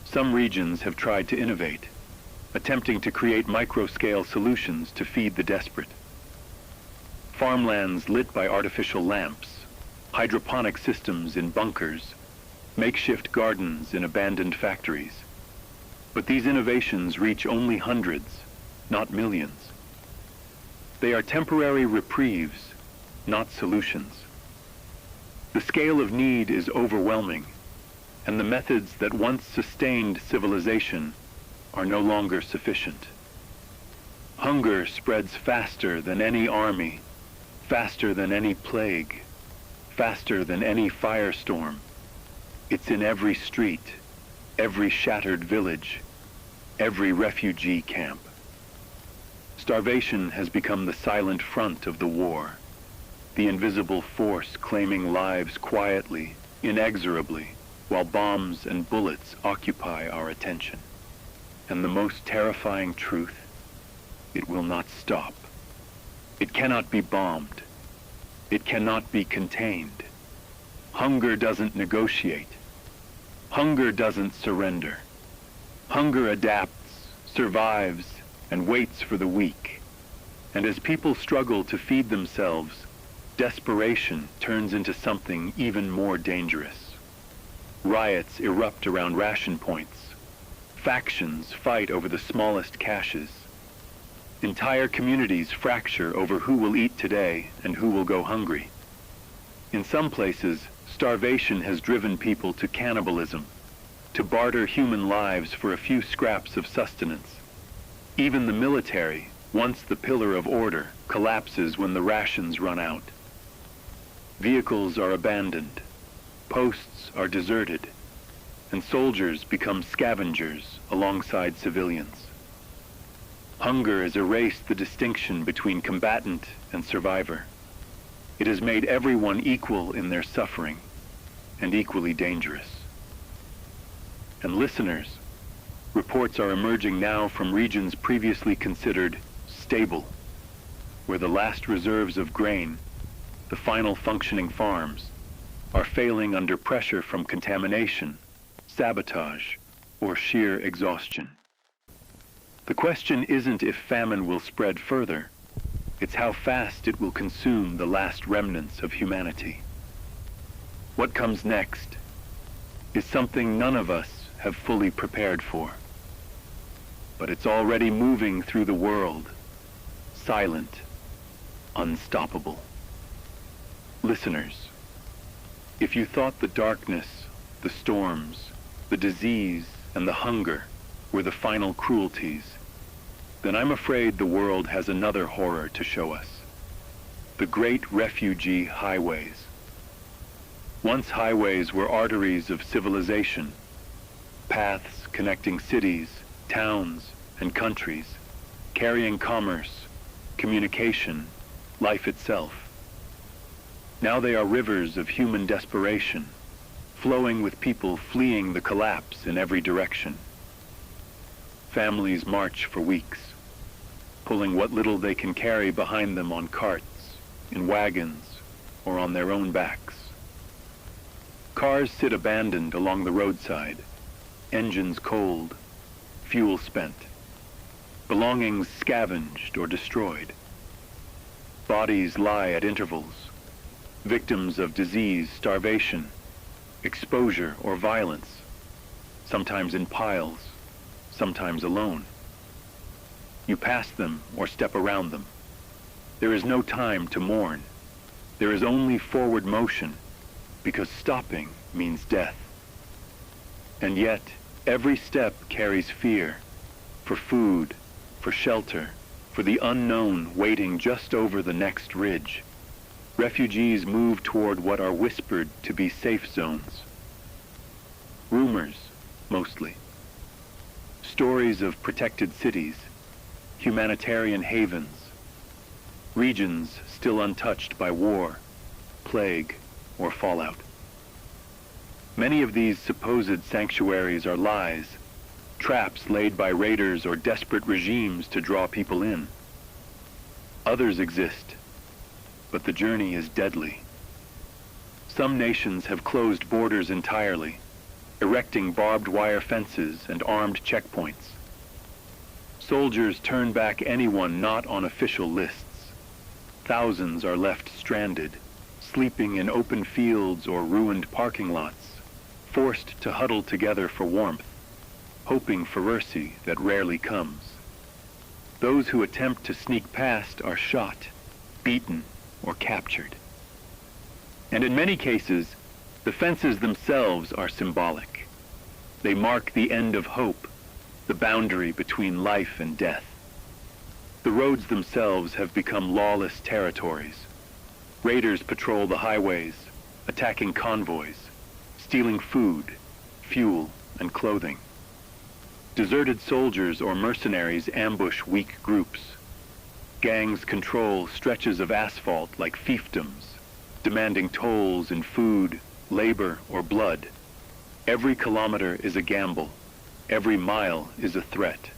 Some regions have tried to innovate, attempting to create micro-scale solutions to feed the desperate. Farmlands lit by artificial lamps, hydroponic systems in bunkers, makeshift gardens in abandoned factories. But these innovations reach only hundreds, not millions. They are temporary reprieves, not solutions. The scale of need is overwhelming, and the methods that once sustained civilization are no longer sufficient. Hunger spreads faster than any army, faster than any plague, faster than any firestorm. It's in every street, every shattered village, every refugee camp. Starvation has become the silent front of the war, the invisible force claiming lives quietly, inexorably, while bombs and bullets occupy our attention. And the most terrifying truth, it will not stop. It cannot be bombed. It cannot be contained. Hunger doesn't negotiate. Hunger doesn't surrender. Hunger adapts, survives, and waits for the weak. And as people struggle to feed themselves, desperation turns into something even more dangerous. Riots erupt around ration points. Factions fight over the smallest caches. Entire communities fracture over who will eat today and who will go hungry. In some places, starvation has driven people to cannibalism, to barter human lives for a few scraps of sustenance. Even the military, once the pillar of order, collapses when the rations run out. Vehicles are abandoned, posts are deserted, and soldiers become scavengers alongside civilians. Hunger has erased the distinction between combatant and survivor. It has made everyone equal in their suffering and equally dangerous. And listeners, reports are emerging now from regions previously considered stable, where the last reserves of grain, the final functioning farms, are failing under pressure from contamination, sabotage, or sheer exhaustion. The question isn't if famine will spread further, it's how fast it will consume the last remnants of humanity. What comes next is something none of us have fully prepared for. But it's already moving through the world, silent, unstoppable. Listeners, if you thought the darkness, the storms, the disease, and the hunger were the final cruelties, then I'm afraid the world has another horror to show us. The great refugee highways. Once highways were arteries of civilization, paths connecting cities, towns, and countries, carrying commerce, communication, life itself. Now they are rivers of human desperation, flowing with people fleeing the collapse in every direction. Families march for weeks, pulling what little they can carry behind them on carts, in wagons, or on their own backs. Cars sit abandoned along the roadside, engines cold, fuel spent, belongings scavenged or destroyed. Bodies lie at intervals, victims of disease, starvation, exposure, or violence, sometimes in piles, sometimes alone. You pass them or step around them. There is no time to mourn. There is only forward motion, because stopping means death. And yet, every step carries fear, for food, for shelter, for the unknown waiting just over the next ridge. Refugees move toward what are whispered to be safe zones. Rumors, mostly. Stories of protected cities, humanitarian havens, regions still untouched by war, plague, or fallout. Many of these supposed sanctuaries are lies, traps laid by raiders or desperate regimes to draw people in. Others exist, but the journey is deadly. Some nations have closed borders entirely, erecting barbed wire fences and armed checkpoints. Soldiers turn back anyone not on official lists. Thousands are left stranded, sleeping in open fields or ruined parking lots, forced to huddle together for warmth, hoping for mercy that rarely comes. Those who attempt to sneak past are shot, beaten, or captured. And in many cases, the fences themselves are symbolic. They mark the end of hope, the boundary between life and death. The roads themselves have become lawless territories. Raiders patrol the highways, attacking convoys, stealing food, fuel, and clothing. Deserted soldiers or mercenaries ambush weak groups. Gangs control stretches of asphalt like fiefdoms, demanding tolls in food, labor, or blood. Every kilometer is a gamble. Every mile is a threat.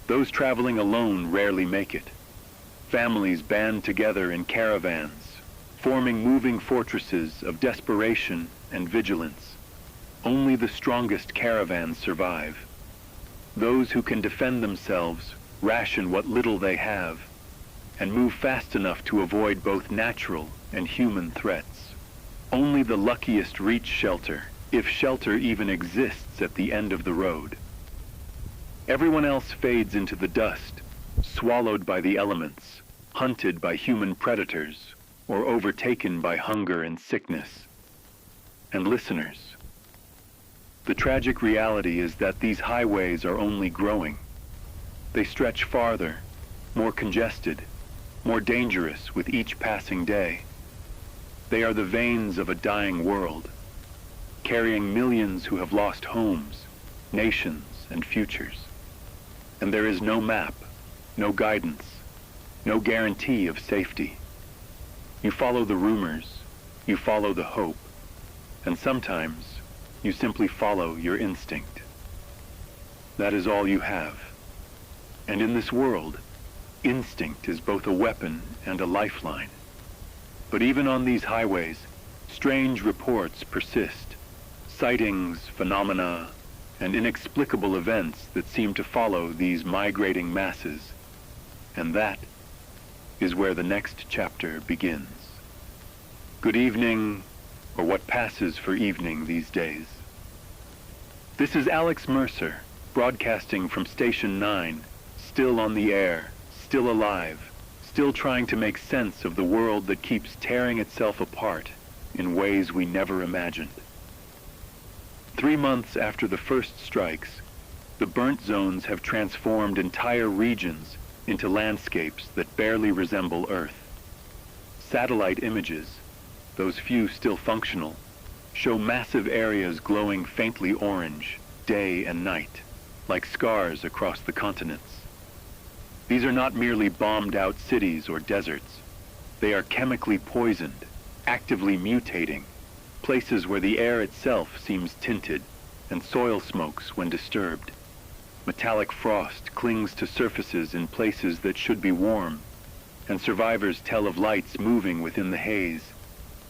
Those traveling alone rarely make it. Families band together in caravans, forming moving fortresses of desperation and vigilance. Only the strongest caravans survive. Those who can defend themselves ration what little they have and move fast enough to avoid both natural and human threats. Only the luckiest reach shelter, if shelter even exists at the end of the road. Everyone else fades into the dust, swallowed by the elements, hunted by human predators, or overtaken by hunger and sickness. And listeners, the tragic reality is that these highways are only growing. They stretch farther, more congested, more dangerous with each passing day. They are the veins of a dying world, carrying millions who have lost homes, nations, and futures. And there is no map, no guidance, no guarantee of safety. You follow the rumors, you follow the hope, and sometimes you simply follow your instinct. That is all you have. And in this world, instinct is both a weapon and a lifeline. But even on these highways, strange reports persist. Sightings, phenomena, and inexplicable events that seem to follow these migrating masses. And that is where the next chapter begins. Good evening, or what passes for evening these days. This is Alex Mercer, broadcasting from Station 9, still on the air, still alive, still trying to make sense of the world that keeps tearing itself apart in ways we never imagined. 3 months after the first strikes, the burnt zones have transformed entire regions into landscapes that barely resemble Earth. Satellite images, those few still functional, show massive areas glowing faintly orange, day and night, like scars across the continents. These are not merely bombed-out cities or deserts. They are chemically poisoned, actively mutating, places where the air itself seems tinted, and soil smokes when disturbed. Metallic frost clings to surfaces in places that should be warm, and survivors tell of lights moving within the haze,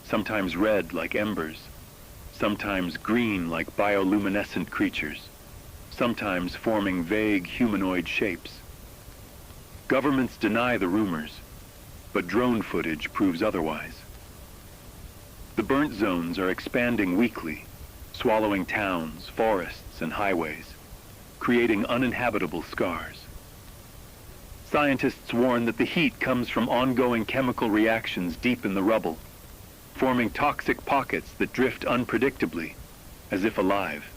sometimes red like embers, sometimes green like bioluminescent creatures, sometimes forming vague humanoid shapes. Governments deny the rumors, but drone footage proves otherwise. The burnt zones are expanding weekly, swallowing towns, forests, and highways, creating uninhabitable scars. Scientists warn that the heat comes from ongoing chemical reactions deep in the rubble, forming toxic pockets that drift unpredictably, as if alive.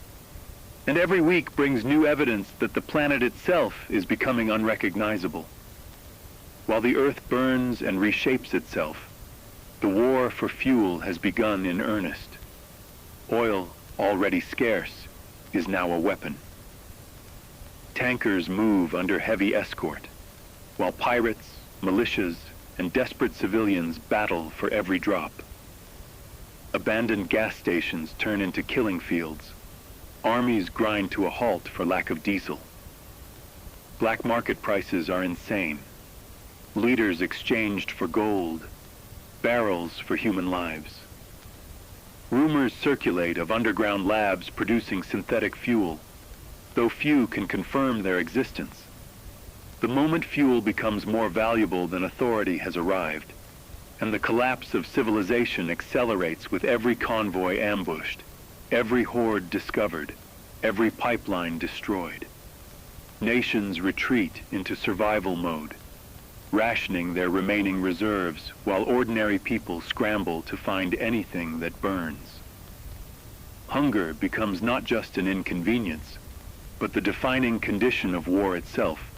And every week brings new evidence that the planet itself is becoming unrecognizable. While the Earth burns and reshapes itself, the war for fuel has begun in earnest. Oil, already scarce, is now a weapon. Tankers move under heavy escort, while pirates, militias, and desperate civilians battle for every drop. Abandoned gas stations turn into killing fields. Armies grind to a halt for lack of diesel. Black market prices are insane. Liters exchanged for gold, barrels for human lives. Rumors circulate of underground labs producing synthetic fuel, though few can confirm their existence. The moment fuel becomes more valuable than authority has arrived, and the collapse of civilization accelerates with every convoy ambushed, every horde discovered, every pipeline destroyed. Nations retreat into survival mode, rationing their remaining reserves while ordinary people scramble to find anything that burns. Hunger becomes not just an inconvenience, but the defining condition of war itself,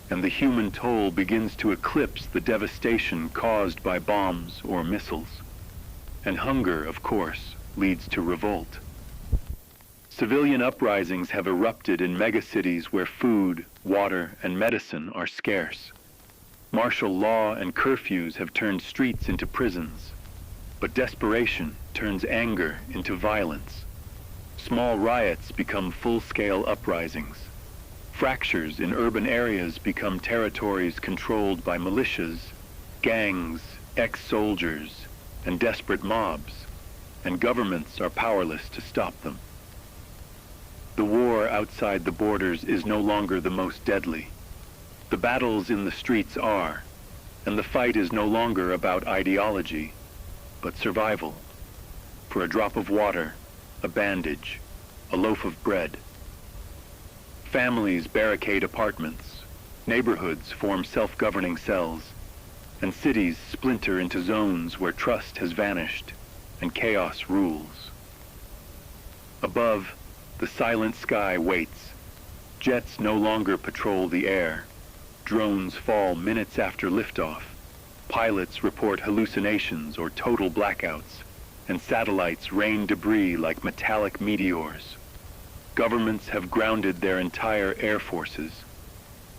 and the human toll begins to eclipse the devastation caused by bombs or missiles. And hunger, of course, leads to revolt. Civilian uprisings have erupted in megacities where food, water, and medicine are scarce. Martial law and curfews have turned streets into prisons, but desperation turns anger into violence. Small riots become full-scale uprisings. Fractures in urban areas become territories controlled by militias, gangs, ex-soldiers, and desperate mobs, and governments are powerless to stop them. The war outside the borders is no longer the most deadly. The battles in the streets are, and the fight is no longer about ideology, but survival. For a drop of water, a bandage, a loaf of bread. Families barricade apartments, neighborhoods form self-governing cells, and cities splinter into zones where trust has vanished and chaos rules. Above, the silent sky waits. Jets no longer patrol the air. Drones fall minutes after liftoff. Pilots report hallucinations or total blackouts, and satellites rain debris like metallic meteors. Governments have grounded their entire air forces.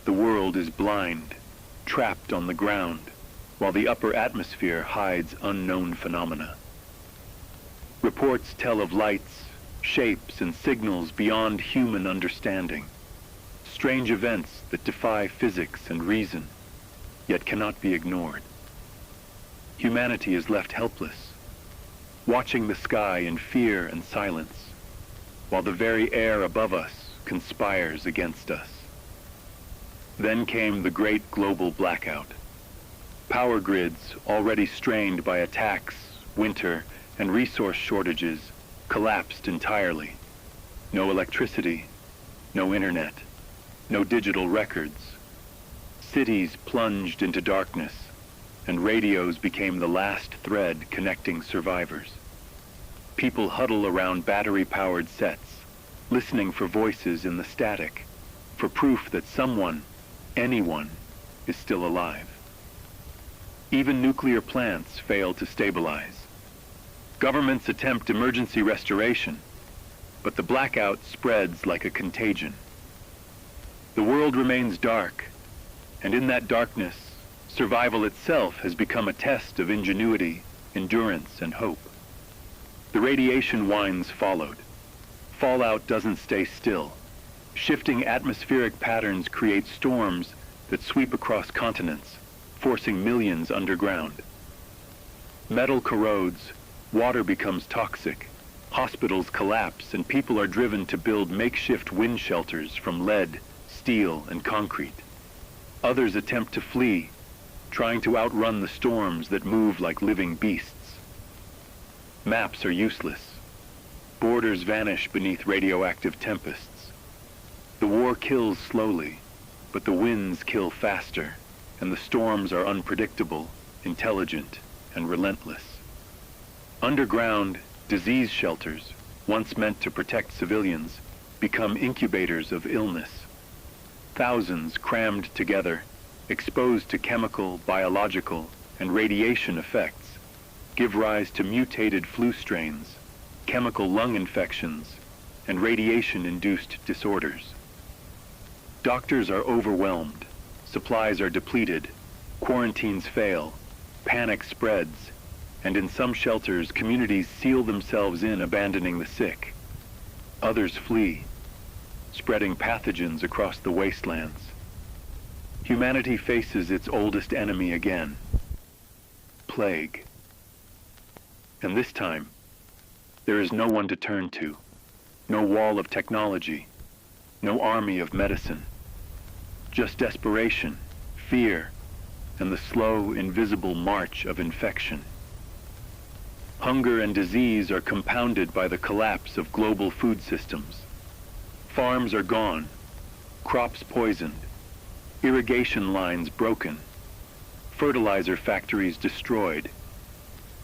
The world is blind, trapped on the ground, while the upper atmosphere hides unknown phenomena. Reports tell of lights, shapes, and signals beyond human understanding. Strange events that defy physics and reason, yet cannot be ignored. Humanity is left helpless, watching the sky in fear and silence, while the very air above us conspires against us. Then came the great global blackout. Power grids, already strained by attacks, winter, and resource shortages, collapsed entirely. No electricity, no internet, no digital records. Cities plunged into darkness, and radios became the last thread connecting survivors. People huddle around battery-powered sets, listening for voices in the static, for proof that someone, anyone, is still alive. Even nuclear plants fail to stabilize. Governments attempt emergency restoration, but the blackout spreads like a contagion. The world remains dark, and in that darkness, survival itself has become a test of ingenuity, endurance, and hope. The radiation winds followed. Fallout doesn't stay still. Shifting atmospheric patterns create storms that sweep across continents, forcing millions underground. Metal corrodes, water becomes toxic, hospitals collapse, and people are driven to build makeshift wind shelters from lead, steel, and concrete. Others attempt to flee, trying to outrun the storms that move like living beasts. Maps are useless. Borders vanish beneath radioactive tempests. The war kills slowly, but the winds kill faster, and the storms are unpredictable, intelligent, and relentless. Underground, disease shelters, once meant to protect civilians, become incubators of illness. Thousands crammed together, exposed to chemical, biological, and radiation effects, give rise to mutated flu strains, chemical lung infections, and radiation-induced disorders. Doctors are overwhelmed, supplies are depleted, quarantines fail, panic spreads, and in some shelters, communities seal themselves in, abandoning the sick. Others flee, spreading pathogens across the wastelands. Humanity faces its oldest enemy again, plague. And this time, there is no one to turn to, no wall of technology, no army of medicine. Just desperation, fear, and the slow, invisible march of infection. Hunger and disease are compounded by the collapse of global food systems. Farms are gone, crops poisoned, irrigation lines broken, fertilizer factories destroyed,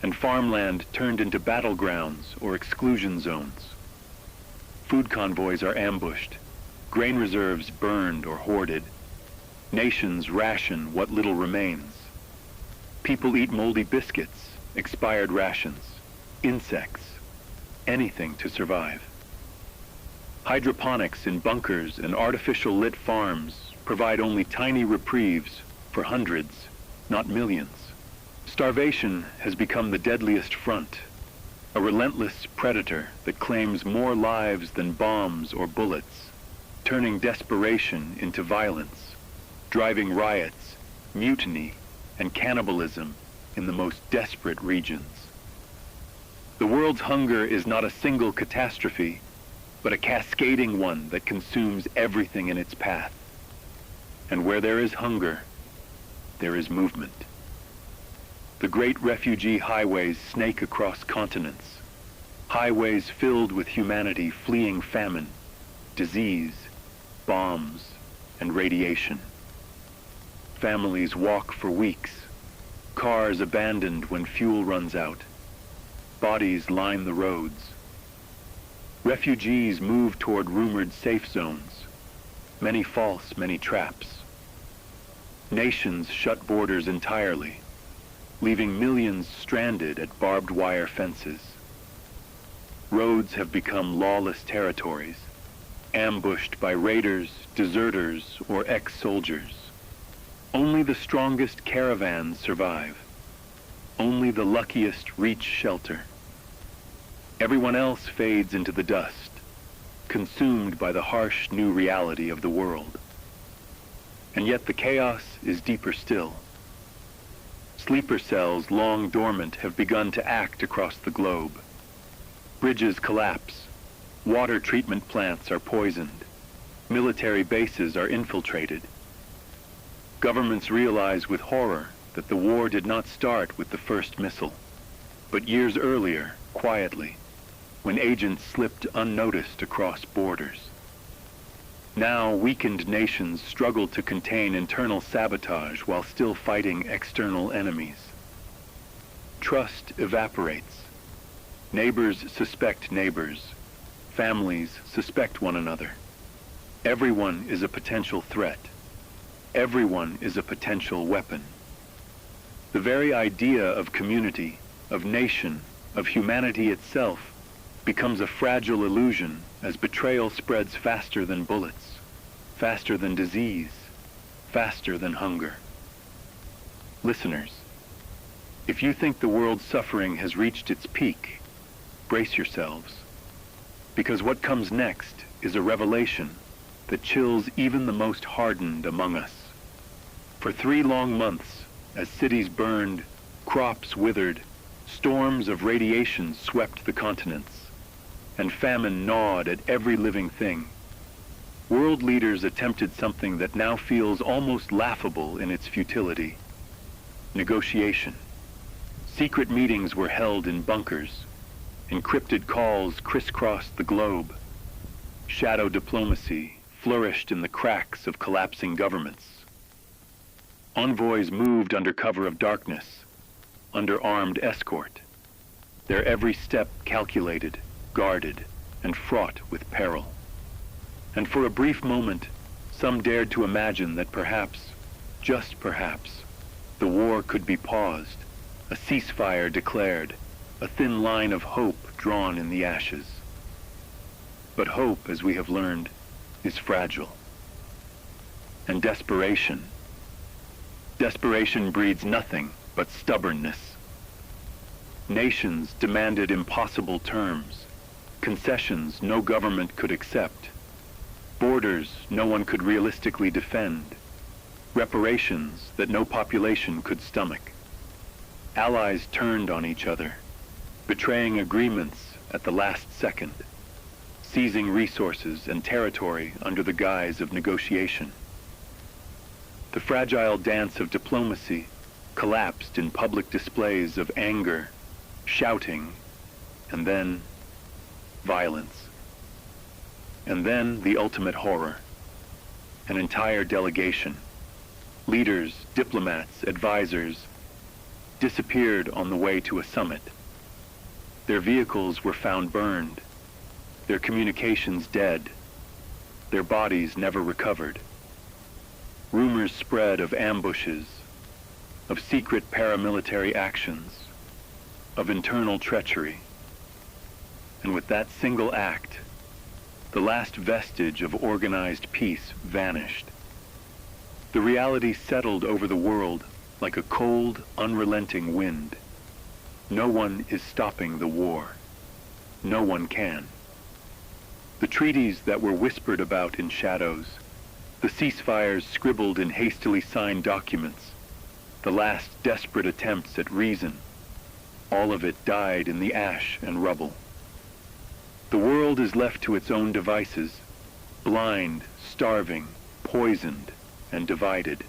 and farmland turned into battlegrounds or exclusion zones. Food convoys are ambushed, grain reserves burned or hoarded. Nations ration what little remains. People eat moldy biscuits, expired rations, insects, anything to survive. Hydroponics in bunkers and artificial lit farms provide only tiny reprieves for hundreds, not millions. Starvation has become the deadliest front, a relentless predator that claims more lives than bombs or bullets, turning desperation into violence, driving riots, mutiny, and cannibalism in the most desperate regions. The world's hunger is not a single catastrophe, but a cascading one that consumes everything in its path. And where there is hunger, there is movement. The great refugee highways snake across continents, highways filled with humanity fleeing famine, disease, bombs, and radiation. Families walk for weeks, cars abandoned when fuel runs out, bodies line the roads. Refugees move toward rumored safe zones, many false, many traps. Nations shut borders entirely, leaving millions stranded at barbed wire fences. Roads have become lawless territories, ambushed by raiders, deserters, or ex-soldiers. Only the strongest caravans survive. Only the luckiest reach shelter. Everyone else fades into the dust, consumed by the harsh new reality of the world. And yet the chaos is deeper still. Sleeper cells long dormant have begun to act across the globe. Bridges collapse. Water treatment plants are poisoned. Military bases are infiltrated. Governments realize with horror that the war did not start with the first missile, but years earlier, quietly, when agents slipped unnoticed across borders. Now, weakened nations struggle to contain internal sabotage while still fighting external enemies. Trust evaporates. Neighbors suspect neighbors. Families suspect one another. Everyone is a potential threat. Everyone is a potential weapon. The very idea of community, of nation, of humanity itself becomes a fragile illusion as betrayal spreads faster than bullets, faster than disease, faster than hunger. Listeners, if you think the world's suffering has reached its peak, brace yourselves, because what comes next is a revelation that chills even the most hardened among us. For 3 long months, as cities burned, crops withered, storms of radiation swept the continents, and famine gnawed at every living thing, world leaders attempted something that now feels almost laughable in its futility: negotiation. Secret meetings were held in bunkers. Encrypted calls crisscrossed the globe. Shadow diplomacy flourished in the cracks of collapsing governments. Envoys moved under cover of darkness, under armed escort, their every step calculated, guarded, and fraught with peril. And for a brief moment, some dared to imagine that perhaps, just perhaps, the war could be paused, a ceasefire declared, a thin line of hope drawn in the ashes. But hope, as we have learned, is fragile. And desperation breeds nothing but stubbornness. Nations demanded impossible terms, concessions no government could accept, borders no one could realistically defend, reparations that no population could stomach. Allies turned on each other, betraying agreements at the last second, seizing resources and territory under the guise of negotiation. The fragile dance of diplomacy collapsed in public displays of anger, shouting, and then violence. And then the ultimate horror: an entire delegation, leaders, diplomats, advisors, disappeared on the way to a summit. Their vehicles were found burned, their communications dead, their bodies never recovered. Rumors spread of ambushes, of secret paramilitary actions, of internal treachery. And with that single act, the last vestige of organized peace vanished. The reality settled over the world like a cold, unrelenting wind. No one is stopping the war. No one can. The treaties that were whispered about in shadows, the ceasefires scribbled in hastily signed documents, the last desperate attempts at reason, all of it died in the ash and rubble. The world is left to its own devices, blind, starving, poisoned, and divided.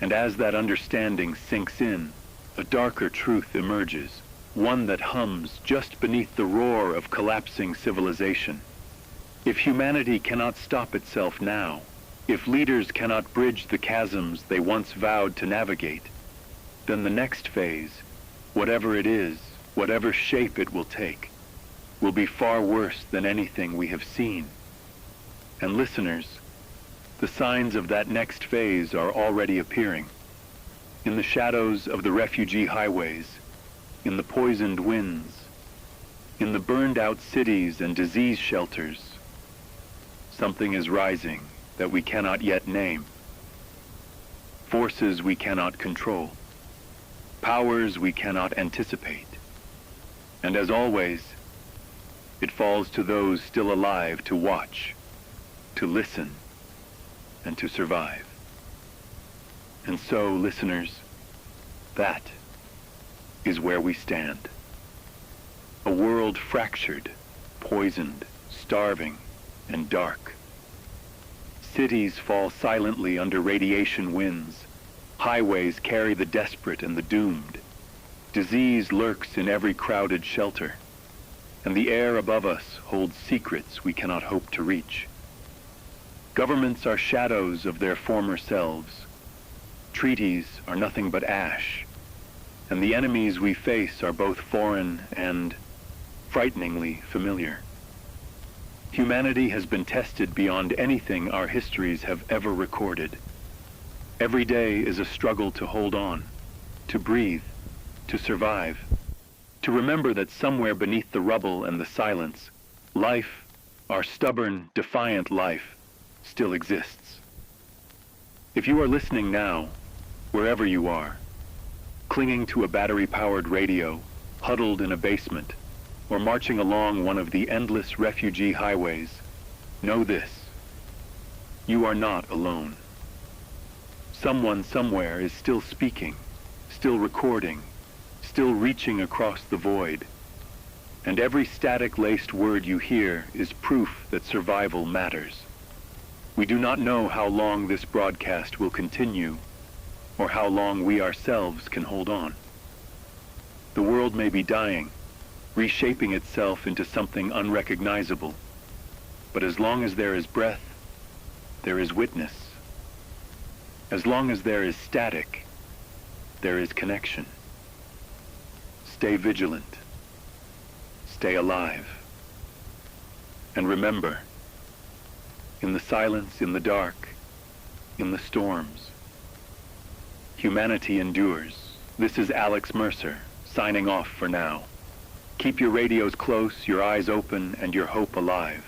And as that understanding sinks in, a darker truth emerges, one that hums just beneath the roar of collapsing civilization. If humanity cannot stop itself now, if leaders cannot bridge the chasms they once vowed to navigate, then the next phase, whatever it is, whatever shape it will take, will be far worse than anything we have seen. And listeners, the signs of that next phase are already appearing. In the shadows of the refugee highways, in the poisoned winds, in the burned-out cities and disease shelters, something is rising that we cannot yet name. Forces we cannot control. Powers we cannot anticipate. And as always, it falls to those still alive to watch, to listen, and to survive. And so, listeners, that is where we stand. A world fractured, poisoned, starving, and dark. Cities fall silently under radiation winds. Highways carry the desperate and the doomed. Disease lurks in every crowded shelter. And the air above us holds secrets we cannot hope to reach. Governments are shadows of their former selves. Treaties are nothing but ash, and the enemies we face are both foreign and frighteningly familiar. Humanity has been tested beyond anything our histories have ever recorded. Every day is a struggle to hold on, to breathe, to survive, to remember that somewhere beneath the rubble and the silence, life, our stubborn, defiant life, still exists. If you are listening now, wherever you are, clinging to a battery-powered radio, huddled in a basement, or marching along one of the endless refugee highways, know this: you are not alone. Someone somewhere is still speaking, still recording, still reaching across the void. And every static-laced word you hear is proof that survival matters. We do not know how long this broadcast will continue, or how long we ourselves can hold on. The world may be dying, reshaping itself into something unrecognizable. But as long as there is breath, there is witness. As long as there is static, there is connection. Stay vigilant. Stay alive. And remember, in the silence, in the dark, in the storms, humanity endures. This is Alex Mercer, signing off for now. Keep your radios close, your eyes open, and your hope alive.